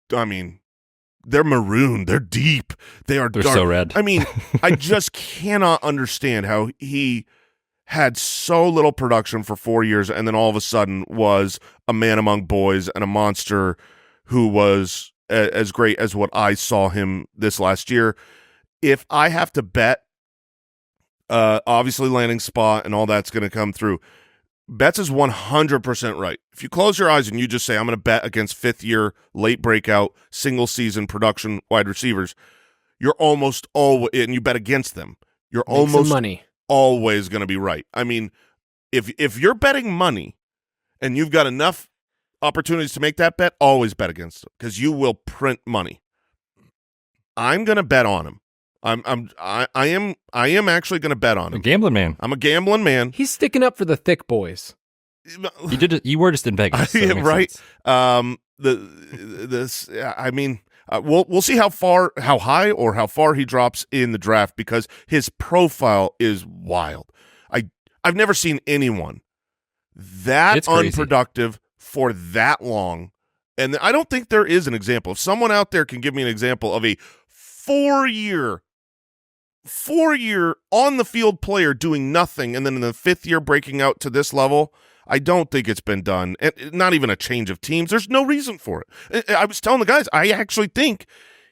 they're maroon. They're deep. They're dark. So red. I just cannot understand how he had so little production for 4 years and then all of a sudden was a man among boys and a monster who was as great as what I saw him this last year. If I have to bet, obviously landing spot and all that's going to come through. Betz is 100% right. If you close your eyes and you just say, I'm going to bet against fifth-year, late breakout, single-season production wide receivers, you're almost always, and you bet against them, you're almost always going to be right. If you're betting money and you've got enough opportunities to make that bet, always bet against them because you will print money. I'm going to bet on him. I am actually going to bet on him. A gambling man. I'm a gambling man. He's sticking up for the thick boys. You were just in Vegas, so yeah, right. Sense. We'll see how high or how far he drops in the draft because his profile is wild. I've never seen anyone that unproductive for that long, and I don't think there is an example. If someone out there can give me an example of a 4-year on the field player doing nothing and then in the 5th year breaking out to this level, I don't think it's been done. And not even a change of teams. There's no reason for it. I was telling the guys, I actually think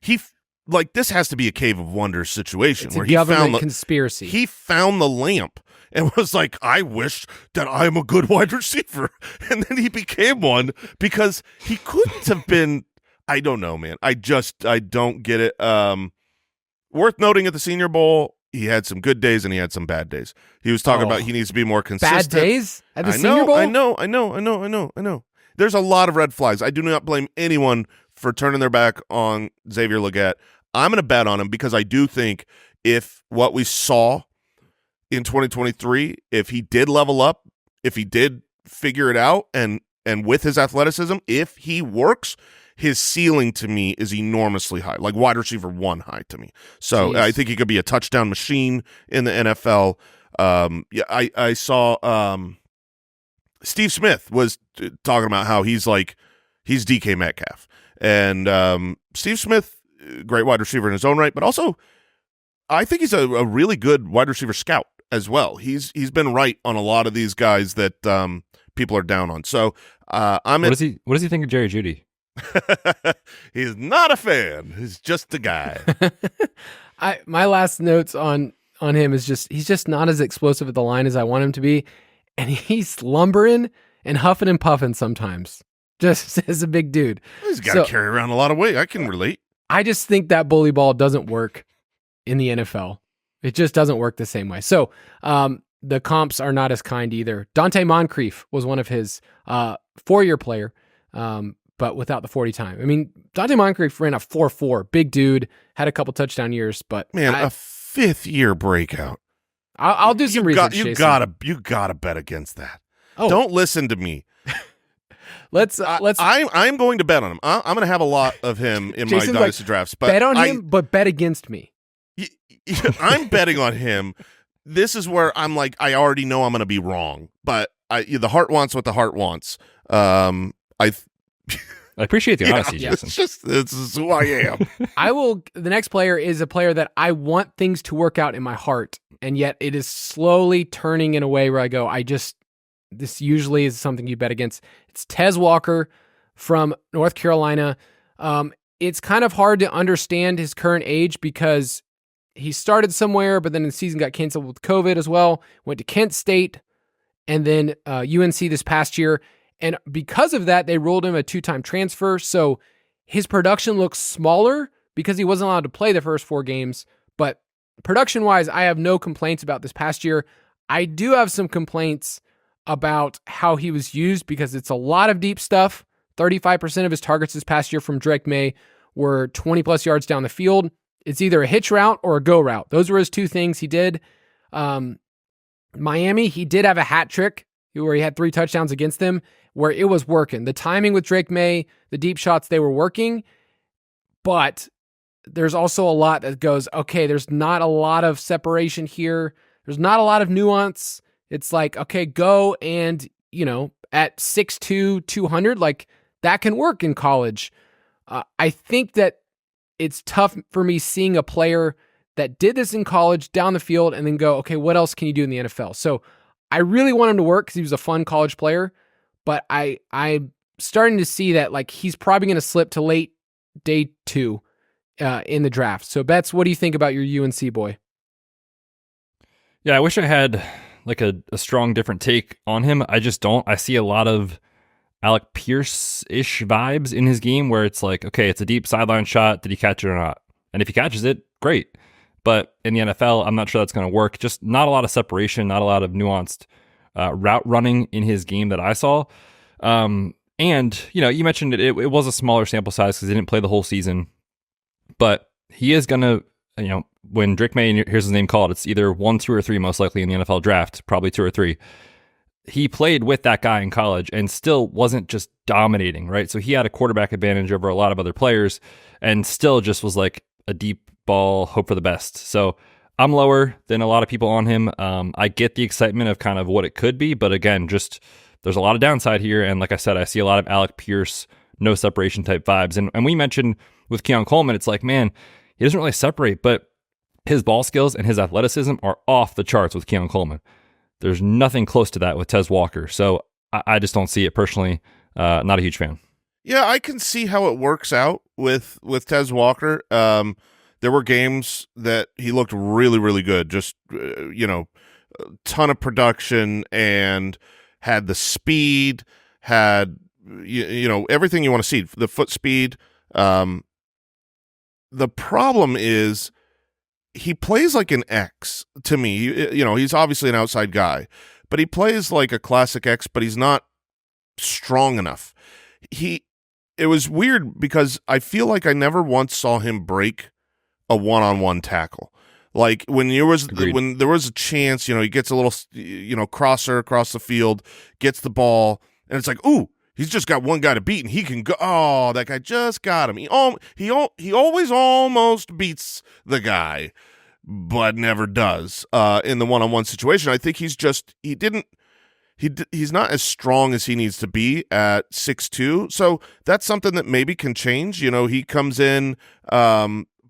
this has to be a Cave of Wonders situation it's where he found conspiracy. He found the lamp and was like, I wish that I'm a good wide receiver. And then he became one because he couldn't have been. I don't know, man. I don't get it. Worth noting at the Senior Bowl, he had some good days and he had some bad days. He was talking about he needs to be more consistent. Bad days at the Senior Bowl? I know. There's a lot of red flags. I do not blame anyone for turning their back on Xavier Legette. I'm going to bet on him because I do think if what we saw in 2023, if he did level up, if he did figure it out, and with his athleticism, if he works, his ceiling to me is enormously high, like wide receiver 1 high to me. So Jeez. I think he could be a touchdown machine in the NFL. I saw Steve Smith was talking about how he's DK Metcalf. And Steve Smith, great wide receiver in his own right, but also I think he's a really good wide receiver scout as well. He's been right on a lot of these guys that people are down on. So what does he think of Jerry Jeudy? He's not a fan. He's just a guy. My last notes on him is he's just not as explosive at the line as I want him to be, and he's lumbering and huffing and puffing sometimes. Just as a big dude, He's got to carry around a lot of weight. I can relate. I just think that bully ball doesn't work in the NFL. It just doesn't work the same way. So the comps are not as kind either. Dante Moncrief was one of his 4-year player. But without the 40 time. I mean, Dante Moncrief ran a 4.4, big dude, had a couple touchdown years, but man, a 5th year breakout. I'll do some research. You gotta bet against that. Oh. Don't listen to me. Let's. I'm going to bet on him. I'm going to have a lot of him in my dynasty drafts. But bet on him, but bet against me. I'm betting on him. This is where I'm like, I already know I'm going to be wrong, but the heart wants what the heart wants. I appreciate the honesty, Jason. This is who I am. The next player is a player that I want things to work out in my heart, and yet it is slowly turning in a way where I go, this usually is something you bet against. It's Tez Walker from North Carolina. It's kind of hard to understand his current age because he started somewhere, but then the season got canceled with COVID as well, went to Kent State, and then UNC this past year. And because of that, they ruled him a 2-time transfer. So his production looks smaller because he wasn't allowed to play the first 4 games. But production-wise, I have no complaints about this past year. I do have some complaints about how he was used because it's a lot of deep stuff. 35% of his targets this past year from Drake May were 20-plus yards down the field. It's either a hitch route or a go route. Those were his 2 things he did. Miami, he did have a hat trick where he had 3 touchdowns against them, where it was working. The timing with Drake May, the deep shots, they were working, but there's also a lot that goes, okay, there's not a lot of separation here. There's not a lot of nuance. It's like, okay, go and, at 6'2", 200, like that can work in college. I think that it's tough for me seeing a player that did this in college down the field and then go, okay, what else can you do in the NFL? So I really want him to work because he was a fun college player, but I'm starting to see that like he's probably going to slip to late day 2 in the draft. So Betz, what do you think about your UNC boy? Yeah, I wish I had like a strong different take on him. I just don't. I see a lot of Alec Pierce-ish vibes in his game where it's like, okay, it's a deep sideline shot. Did he catch it or not? And if he catches it, great. But in the NFL, I'm not sure that's going to work. Just not a lot of separation, not a lot of nuanced route running in his game that I saw. And, you mentioned it was a smaller sample size because he didn't play the whole season. But he is going to, when Drake May hears his name called, it's either 1, 2, or 3 most likely in the NFL draft, probably 2 or 3. He played with that guy in college and still wasn't just dominating, right? So he had a quarterback advantage over a lot of other players and still just was like a deep ball, hope for the best. So I'm lower than a lot of people on him. I get the excitement of kind of what it could be, but again, just there's a lot of downside here. And like I said, I see a lot of Alec Pierce, no separation type vibes. And we mentioned with Keon Coleman, it's like, man, he doesn't really separate, but his ball skills and his athleticism are off the charts with Keon Coleman. There's nothing close to that with Tez Walker. So I just don't see it personally. Not a huge fan. Yeah, I can see how it works out with Tez Walker. There were games that he looked really, really good. Just, a ton of production and had the speed, had, everything you want to see, the foot speed. The problem is he plays like an X to me. He's obviously an outside guy, but he plays like a classic X, but he's not strong enough. It was weird because I feel like I never once saw him break a one-on-one tackle. Like when there was a chance, he gets a little, crosser across the field, gets the ball, and it's like, ooh, he's just got one guy to beat, and he can go. Oh, that guy just got him. He always almost beats the guy, but never does in the one-on-one situation. I think he's not as strong as he needs to be at 6'2". So that's something that maybe can change. He comes in,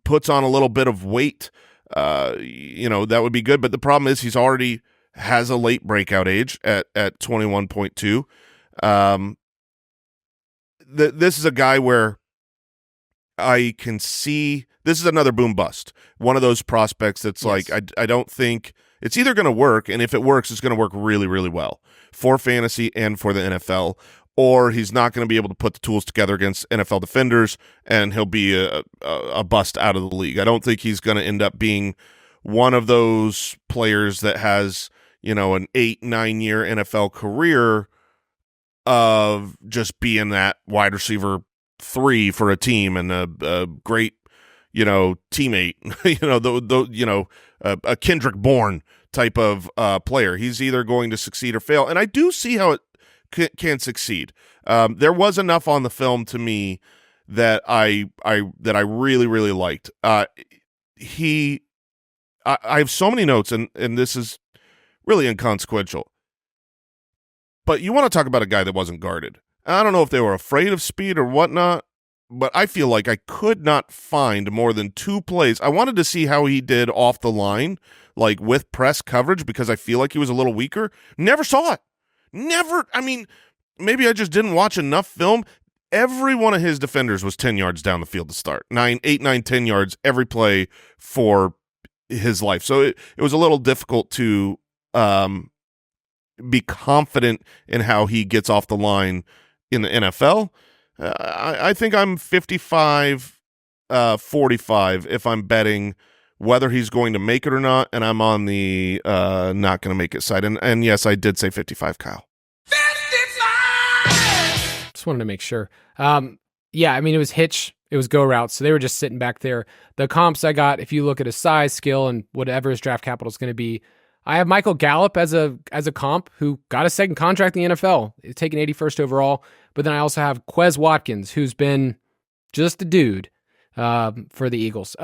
puts on a little bit of weight. That would be good. But the problem is he's already has a late breakout age at 21.2. This is a guy where I can see this is another boom bust. One of those prospects that's yes. like I don't think it's either going to work, and if it works, it's going to work really, really well for fantasy and for the NFL, or he's not going to be able to put the tools together against NFL defenders, and he'll be a bust out of the league. I don't think he's going to end up being one of those players that has, an 8-9 year NFL career of just being that wide receiver 3 for a team and a great, teammate, a Kendrick Bourne type of player. He's either going to succeed or fail, and I do see how it can succeed. There was enough on the film to me that I really, really liked. I have so many notes, and this is really inconsequential. But you want to talk about a guy that wasn't guarded. I don't know if they were afraid of speed or whatnot, but I feel like I could not find more than 2 plays. I wanted to see how he did off the line, like with press coverage, because I feel like he was a little weaker. Never saw it. Never. I mean, maybe I just didn't watch enough film. Every one of his defenders was 10 yards down the field to start. 8, 9, 10 yards every play for his life. So it was a little difficult to be confident in how he gets off the line in the NFL. I think I'm 55-45 if I'm betting whether he's going to make it or not, and I'm on the not going to make it side. And yes, I did say 55, Kyle. 55! Just wanted to make sure. Yeah, I mean, it was hitch. It was go routes, so they were just sitting back there. The comps I got, if you look at his size, skill, and whatever his draft capital is going to be, I have Michael Gallup as a comp who got a second contract in the NFL, taken 81st overall. But then I also have Quez Watkins, who's been just a dude for the Eagles.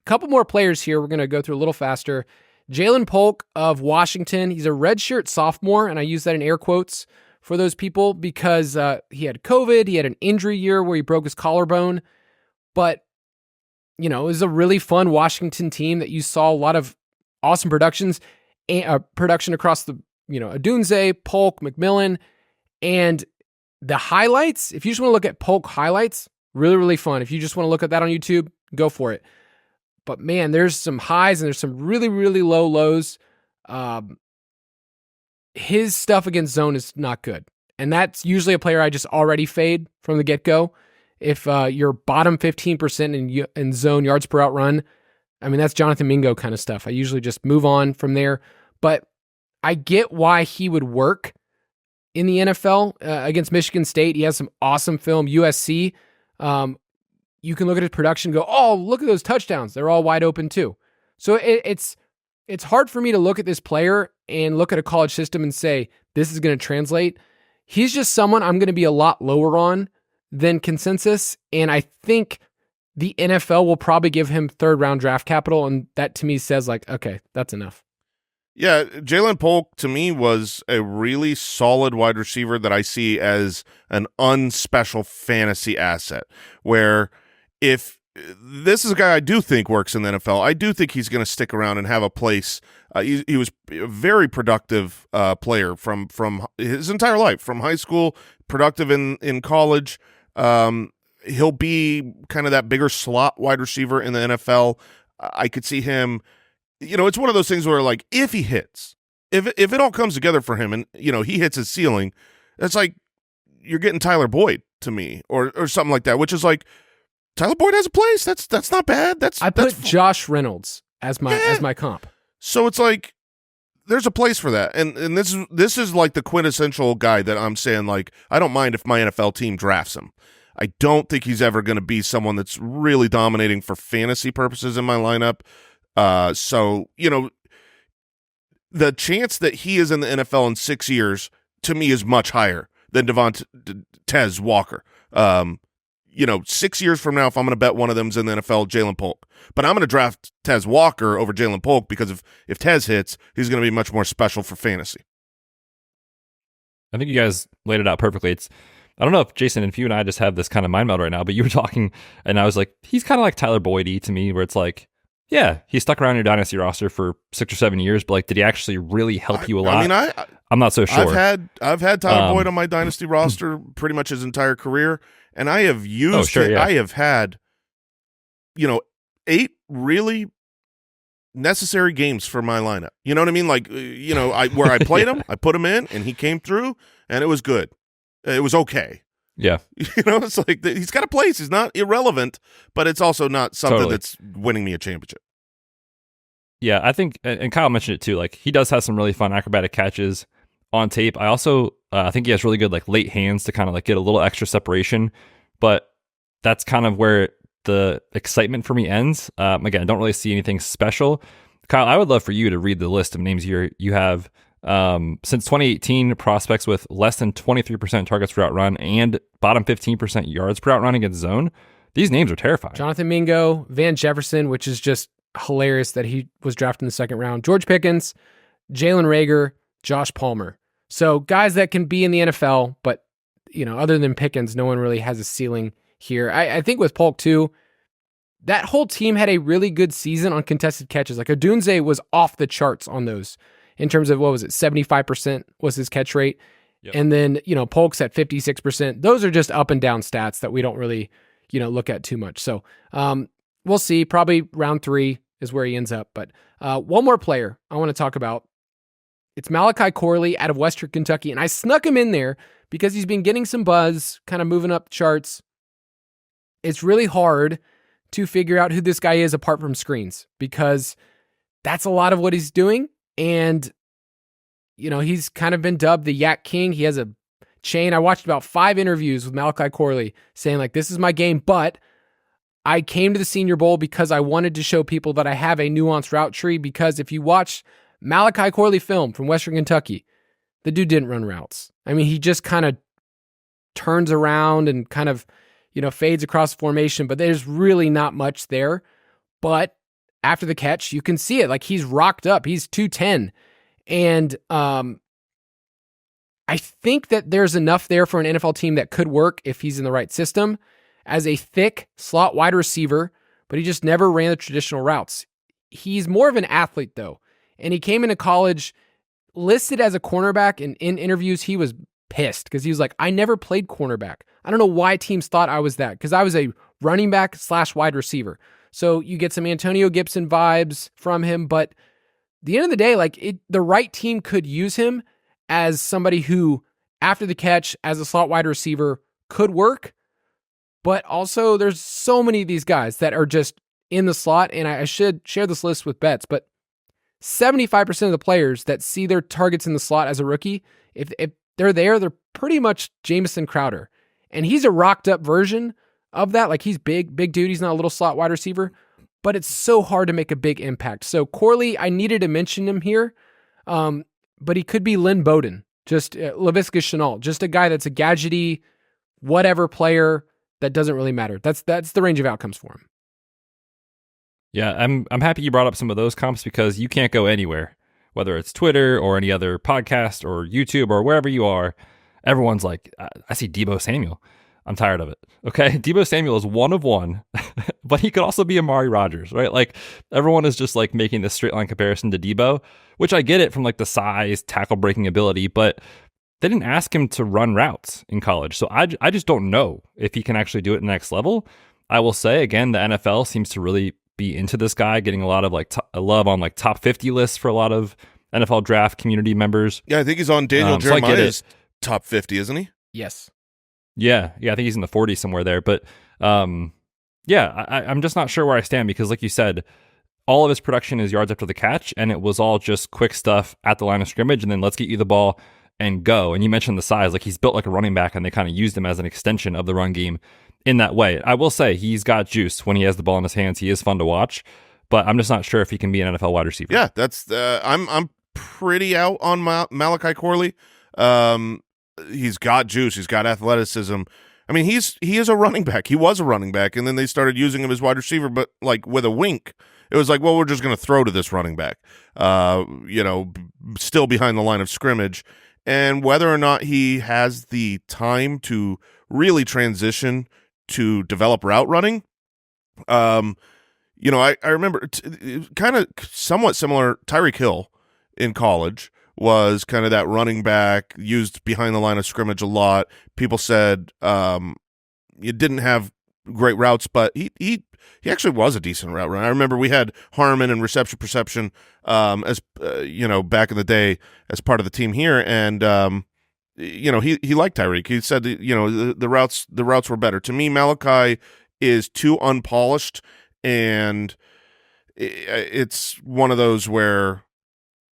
Couple more players here. We're going to go through a little faster. Jaylen Polk of Washington. He's a redshirt sophomore, and I use that in air quotes for those people because he had COVID. He had an injury year where he broke his collarbone. But, it was a really fun Washington team that you saw a lot of awesome production across the, Adunze, Polk, McMillan, and the highlights. If you just want to look at Polk highlights, really, really fun. If you just want to look at that on YouTube, go for it. But man, there's some highs and there's some really, really low lows. His stuff against zone is not good. And that's usually a player I just already fade from the get-go. If you're bottom 15% in zone yards per out run, I mean, that's Jonathan Mingo kind of stuff. I usually just move on from there. But I get why he would work in the NFL against Michigan State. He has some awesome film. USC, you can look at his production and go, oh, look at those touchdowns. They're all wide open too. So it's hard for me to look at this player and look at a college system and say, this is going to translate. He's just someone I'm going to be a lot lower on than consensus. And I think the NFL will probably give him 3rd round draft capital. And that to me says like, okay, that's enough. Yeah, Jaylen Polk to me was a really solid wide receiver that I see as an unspecial fantasy asset, where if this is a guy I do think works in the NFL, I do think he's going to stick around and have a place. He was a very productive player from his entire life, from high school, productive in college. He'll be kind of that bigger slot wide receiver in the NFL. I could see him. It's one of those things where, like, if he hits, if it all comes together for him and, he hits his ceiling, it's like you're getting Tyler Boyd to me or something like that, which is like Tyler Boyd has a place. That's not bad. I put Josh Reynolds as my comp. So it's like there's a place for that. And this is like the quintessential guy that I'm saying, like, I don't mind if my NFL team drafts him. I don't think he's ever going to be someone that's really dominating for fantasy purposes in my lineup. So, the chance that he is in the NFL in 6 years to me is much higher than Tez Walker. 6 years from now, if I'm going to bet one of them's in the NFL, Jaylen Polk. But I'm going to draft Tez Walker over Jaylen Polk because if Tez hits, he's going to be much more special for fantasy. I think you guys laid it out perfectly. I don't know if Jason and you and I just have this kind of mind meld right now, but you were talking and I was like, he's kind of like Tyler Boyd-y to me, where it's like, yeah, he stuck around your dynasty roster for 6 or 7 years, but like, did he actually really help you a lot? I mean, I'm not so sure. I've had Tyler Boyd on my dynasty roster pretty much his entire career, and I have used Yeah. I have had, 8 really necessary games for my lineup. You know what I mean? Like, where I played him, I put him in, and he came through, and it was good. It was okay. Yeah. It's like he's got a place. He's not irrelevant, but it's also not something that's winning me a championship. Yeah, I think, and Kyle mentioned it too, like he does have some really fun acrobatic catches on tape. I also think he has really good like late hands to kind of like get a little extra separation, but that's kind of where the excitement for me ends. Again, I don't really see anything special. Kyle, I would love for you to read the list of names you have. Since 2018, prospects with less than 23% targets per out run and bottom 15% yards per out run against zone. These names are terrifying. Jonathan Mingo, Van Jefferson, which is just hilarious that he was drafted in the 2nd round. George Pickens, Jalen Reagor, Josh Palmer. So guys that can be in the NFL, but other than Pickens, no one really has a ceiling here. I think with Polk too, that whole team had a really good season on contested catches. Like Odunze was off the charts on those. In terms of 75% was his catch rate. Yep. And then, Polk's at 56%. Those are just up and down stats that we don't really, look at too much. So we'll see. Probably round 3 is where he ends up. But one more player I want to talk about. It's Malachi Corley out of Western Kentucky. And I snuck him in there because he's been getting some buzz, kind of moving up the charts. It's really hard to figure out who this guy is apart from screens because that's a lot of what he's doing. And, he's kind of been dubbed the Yak King. He has a chain. I watched about 5 interviews with Malachi Corley saying, like, this is my game, but I came to the Senior Bowl because I wanted to show people that I have a nuanced route tree, because if you watch Malachi Corley film from Western Kentucky, the dude didn't run routes. I mean, he just kind of turns around and kind of, fades across the formation, but there's really not much there. But after the catch, you can see it. Like, he's rocked up. He's 210. And I think that there's enough there for an NFL team that could work if he's in the right system as a thick slot wide receiver, but he just never ran the traditional routes. He's more of an athlete, though. And he came into college listed as a cornerback, and in interviews, he was pissed because he was like, I never played cornerback. I don't know why teams thought I was that, because I was a running back / wide receiver. So you get some Antonio Gibson vibes from him, but at the end of the day, the right team could use him as somebody who, after the catch, as a slot wide receiver, could work. But also, there's so many of these guys that are just in the slot, and I should share this list with Betz, but 75% of the players that see their targets in the slot as a rookie, if they're there, they're pretty much Jamison Crowder. And he's a rocked up version of that. Like, he's big dude. He's not a little slot wide receiver, but it's so hard to make a big impact. So Corley, I needed to mention him here, but he could be Lynn Bowden, just Laviska Shenault, just a guy that's a gadgety, whatever player that doesn't really matter. That's the range of outcomes for him. Yeah, I'm happy you brought up some of those comps because you can't go anywhere, whether it's Twitter or any other podcast or YouTube or wherever you are. Everyone's like, I see Deebo Samuel. I'm tired of it. Okay, Deebo Samuel is one of one, but he could also be Amari Rodgers, right? Like, everyone is just like making this straight line comparison to Deebo, which I get it from like the size, tackle breaking ability, but they didn't ask him to run routes in college. So I just don't know if he can actually do it at the next level. I will say, again, the NFL seems to really be into this guy, getting a lot of like love on like top 50 lists for a lot of NFL draft community members. Yeah, I think he's on Daniel Jeremiah's top 50, isn't he? Yes. Yeah, I think he's in the 40s somewhere there. But I'm just not sure where I stand because, like you said, all of his production is yards after the catch, and it was all just quick stuff at the line of scrimmage, and then let's get you the ball and go. And you mentioned the size, like he's built like a running back, and they kind of used him as an extension of the run game in that way. I will say he's got juice when he has the ball in his hands. He is fun to watch, but I'm just not sure if he can be an NFL wide receiver. Yeah, that's I'm pretty out on Malachi Corley. He's got juice. He's got athleticism. I mean, he is a running back. He was a running back, and then they started using him as wide receiver, but like with a wink. It was like, well, we're just going to throw to this running back, still behind the line of scrimmage. And whether or not he has the time to really transition to develop route running, I remember kind of somewhat similar. Tyreek Hill in college was kind of that running back used behind the line of scrimmage a lot. People said you didn't have great routes, but he actually was a decent route runner. I remember we had Harmon and Reception Perception as back in the day as part of the team here, and he liked Tyreek. He said the routes were better. To me, Malachi is too unpolished, and it's one of those where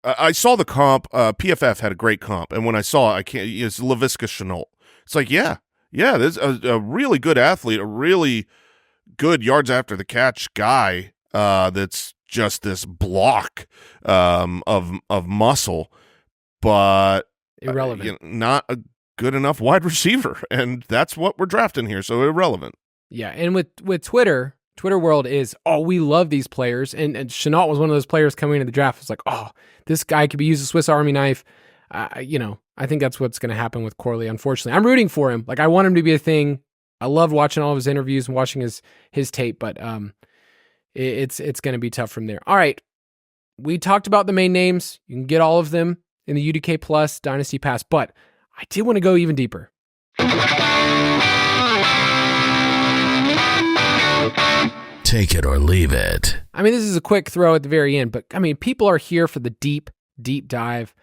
I saw the comp. PFF had a great comp, and when I saw it, it's Laviska Shenault. It's like, yeah, there's a really good athlete, a really good yards after the catch guy that's just this block of muscle, but irrelevant. Not a good enough wide receiver, and that's what we're drafting here, so irrelevant. Yeah, and with Twitter world is, we love these players, and Shenault was one of those players coming into the draft. It's like, this guy could be used as a Swiss Army knife. I think that's what's going to happen with Corley, unfortunately. I'm rooting for him. Like, I want him to be a thing. I love watching all of his interviews and watching his tape, but it's going to be tough from there. All right, we talked about the main names. You can get all of them in the UDK Plus Dynasty Pass, but I did want to go even deeper. Take it or leave it. I mean, this is a quick throw at the very end, but I mean, people are here for the deep dive.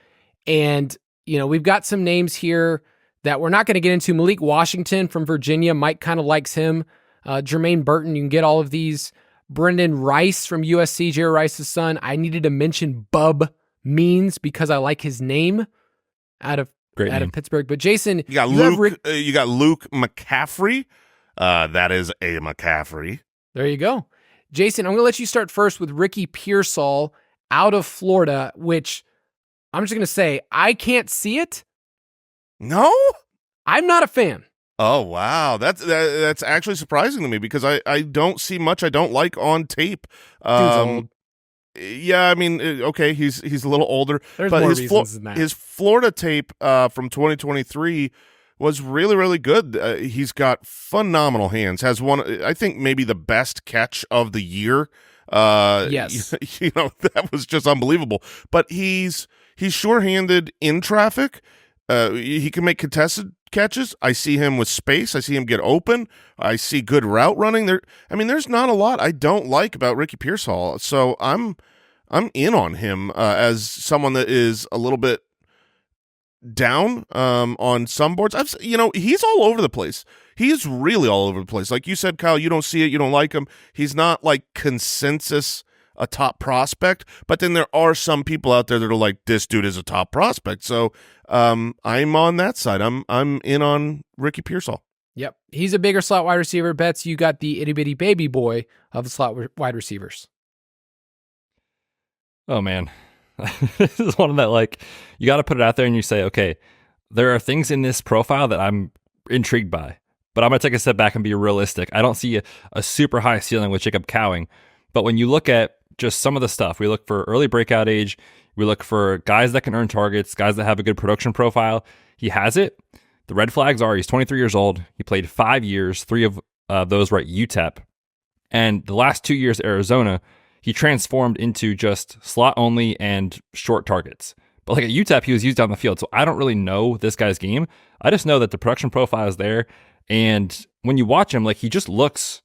And, we've got some names here that we're not going to get into. Malik Washington from Virginia, Mike kind of likes him. Jermaine Burton, you can get all of these. Brendan Rice from USC, Jerry Rice's son. I needed to mention Bub Means because I like his name out of Pittsburgh. But Jason, you got Luke McCaffrey. That is a McCaffrey. There you go. Jason, I'm going to let you start first with Ricky Pearsall out of Florida, which I'm just going to say, I can't see it. No? I'm not a fan. Oh, wow. That's actually surprising to me because I don't see much I don't like on tape. Dude's old. Yeah, I mean, okay, he's a little older. There's but more reasons than that. His Florida tape from 2023 was really, really good. He's got phenomenal hands. Has one, I think, maybe the best catch of the year. Yes. That was just unbelievable. But he's sure-handed in traffic. He can make contested catches. I see him with space. I see him get open. I see good route running. There's not a lot I don't like about Ricky Pearsall. So I'm in on him as someone that is a little bit down on some boards. He's all over the place. He is really all over the place. Like you said, Kyle, you don't see it, you don't like him. He's not like consensus a top prospect, but then there are some people out there that are like, this dude is a top prospect. So I'm on that side. I'm in on Ricky Pearsall. Yep. He's a bigger slot wide receiver. Betz, you got the itty-bitty baby boy of the slot wide receivers. Oh, man. This is one of that, like, you got to put it out there and you say, okay, there are things in this profile that I'm intrigued by, but I'm going to take a step back and be realistic. I don't see a super high ceiling with Jacob Cowing, but when you look at just some of the stuff, we look for early breakout age, we look for guys that can earn targets, guys that have a good production profile. He has it. The red flags are he's 23 years old. He played 5 years. 3 of those were at UTEP. And the last 2 years at Arizona, he transformed into just slot only and short targets. But like at UTEP, he was used down the field. So I don't really know this guy's game. I just know that the production profile is there. And when you watch him, like, he just looks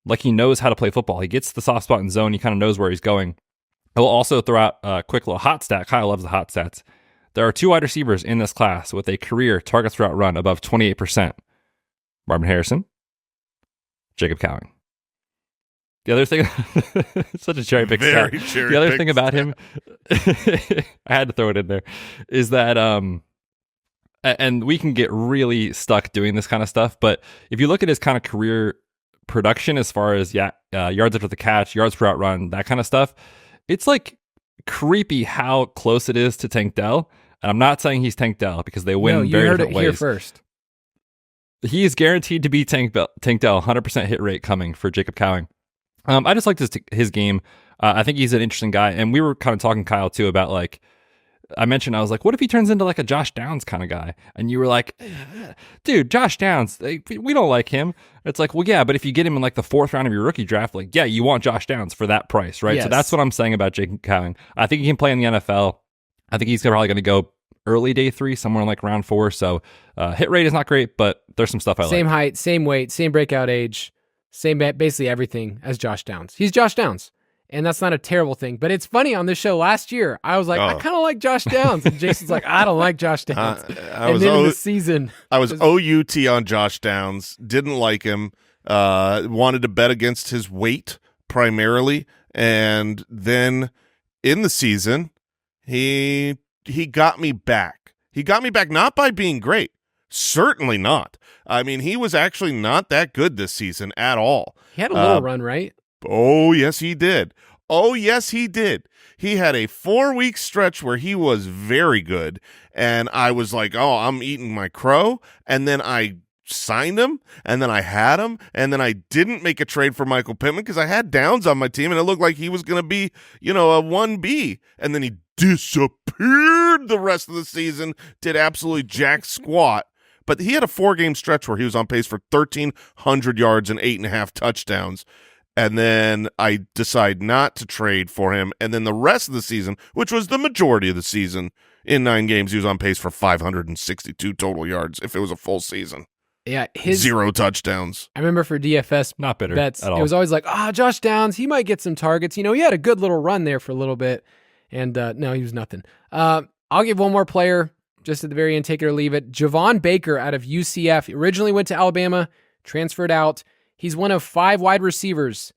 like he knows how to play football. He gets the soft spot in zone. He kind of knows where he's going. He'll also throw out a quick little hot stat. Kyle loves the hot stats. There are 2 wide receivers in this class with a career targets per route run above 28%. Marvin Harrison, Jacob Cowing. The other thing, such a cherry pick stat. The other thing about him, I had to throw it in there, is that, and we can get really stuck doing this kind of stuff, but if you look at his kind of career production as far as yards after the catch, yards per route run, that kind of stuff, it's like creepy how close it is to Tank Dell. And I'm not saying he's Tank Dell because they win very different ways. Here first. He is guaranteed to be Tank Dell, 100% hit rate coming for Jacob Cowing. I just like his game. I think he's an interesting guy. And we were kind of talking, Kyle, too, about, like, I was like, what if he turns into like a Josh Downs kind of guy? And you were like, dude, Josh Downs, we don't like him. It's like, well, yeah, but if you get him in like the 4th round of your rookie draft, like, yeah, you want Josh Downs for that price, right? Yes. So that's what I'm saying about Jacob Cowing. I think he can play in the NFL. I think he's probably going to go early day 3, somewhere in like round 4. So hit rate is not great, but there's some stuff I like. Same height, same weight, same breakout age, same basically everything as Josh Downs. He's Josh Downs. And that's not a terrible thing. But it's funny, on this show last year, I was like, I kind of like Josh Downs. And Jason's like, I don't like Josh Downs. And then in the season, I was OUT on Josh Downs. Didn't like him. Wanted to bet against his weight primarily. And then in the season, he got me back. He got me back not by being great. Certainly not. I mean, he was actually not that good this season at all. He had a little run, right? Oh, yes, he did. Oh, yes, he did. He had a 4-week stretch where he was very good, and I was like, oh, I'm eating my crow, and then I signed him, and then I had him, and then I didn't make a trade for Michael Pittman because I had Downs on my team, and it looked like he was going to be, a 1B, and then he disappeared the rest of the season, did absolutely jack squat. But he had a 4-game stretch where he was on pace for 1,300 yards and 8.5 touchdowns. And then I decide not to trade for him. And then the rest of the season, which was the majority of the season, in 9 games, he was on pace for 562 total yards if it was a full season. Yeah. 0 touchdowns. I remember for DFS not bitter bets, at all. It was always like, Josh Downs, he might get some targets. He had a good little run there for a little bit. And no, he was nothing. I'll give one more player just at the very end, take it or leave it. Javon Baker out of UCF. Originally went to Alabama, transferred out. He's one of 5 wide receivers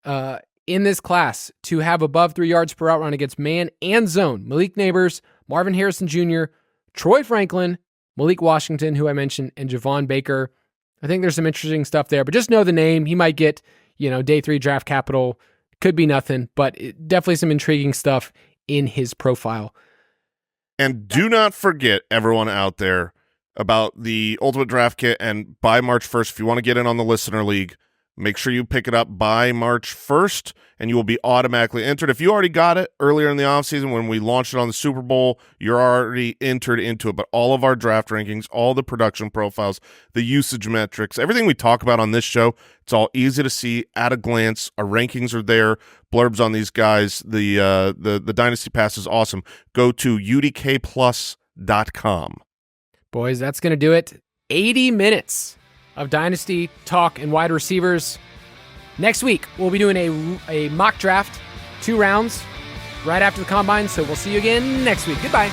in this class to have above 3 yards per route run against man and zone. Malik Neighbors, Marvin Harrison Jr., Troy Franklin, Malik Washington, who I mentioned, and Javon Baker. I think there's some interesting stuff there, but just know the name. He might get, day 3 draft capital. Could be nothing, but definitely some intriguing stuff in his profile. And do not forget, everyone out there, about the Ultimate Draft Kit. And by March 1st, if you want to get in on the Listener League, make sure you pick it up by March 1st, and you will be automatically entered. If you already got it earlier in the offseason when we launched it on the Super Bowl, you're already entered into it. But all of our draft rankings, all the production profiles, the usage metrics, everything we talk about on this show, it's all easy to see at a glance. Our rankings are there, blurbs on these guys. The Dynasty Pass is awesome. Go to udkplus.com. Boys, that's going to do it. 80 minutes of Dynasty talk and wide receivers. Next week, we'll be doing a mock draft, 2 rounds, right after the Combine, so we'll see you again next week. Goodbye.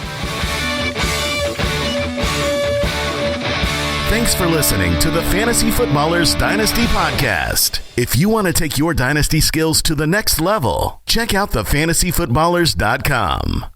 Thanks for listening to the Fantasy Footballers Dynasty Podcast. If you want to take your Dynasty skills to the next level, check out thefantasyfootballers.com.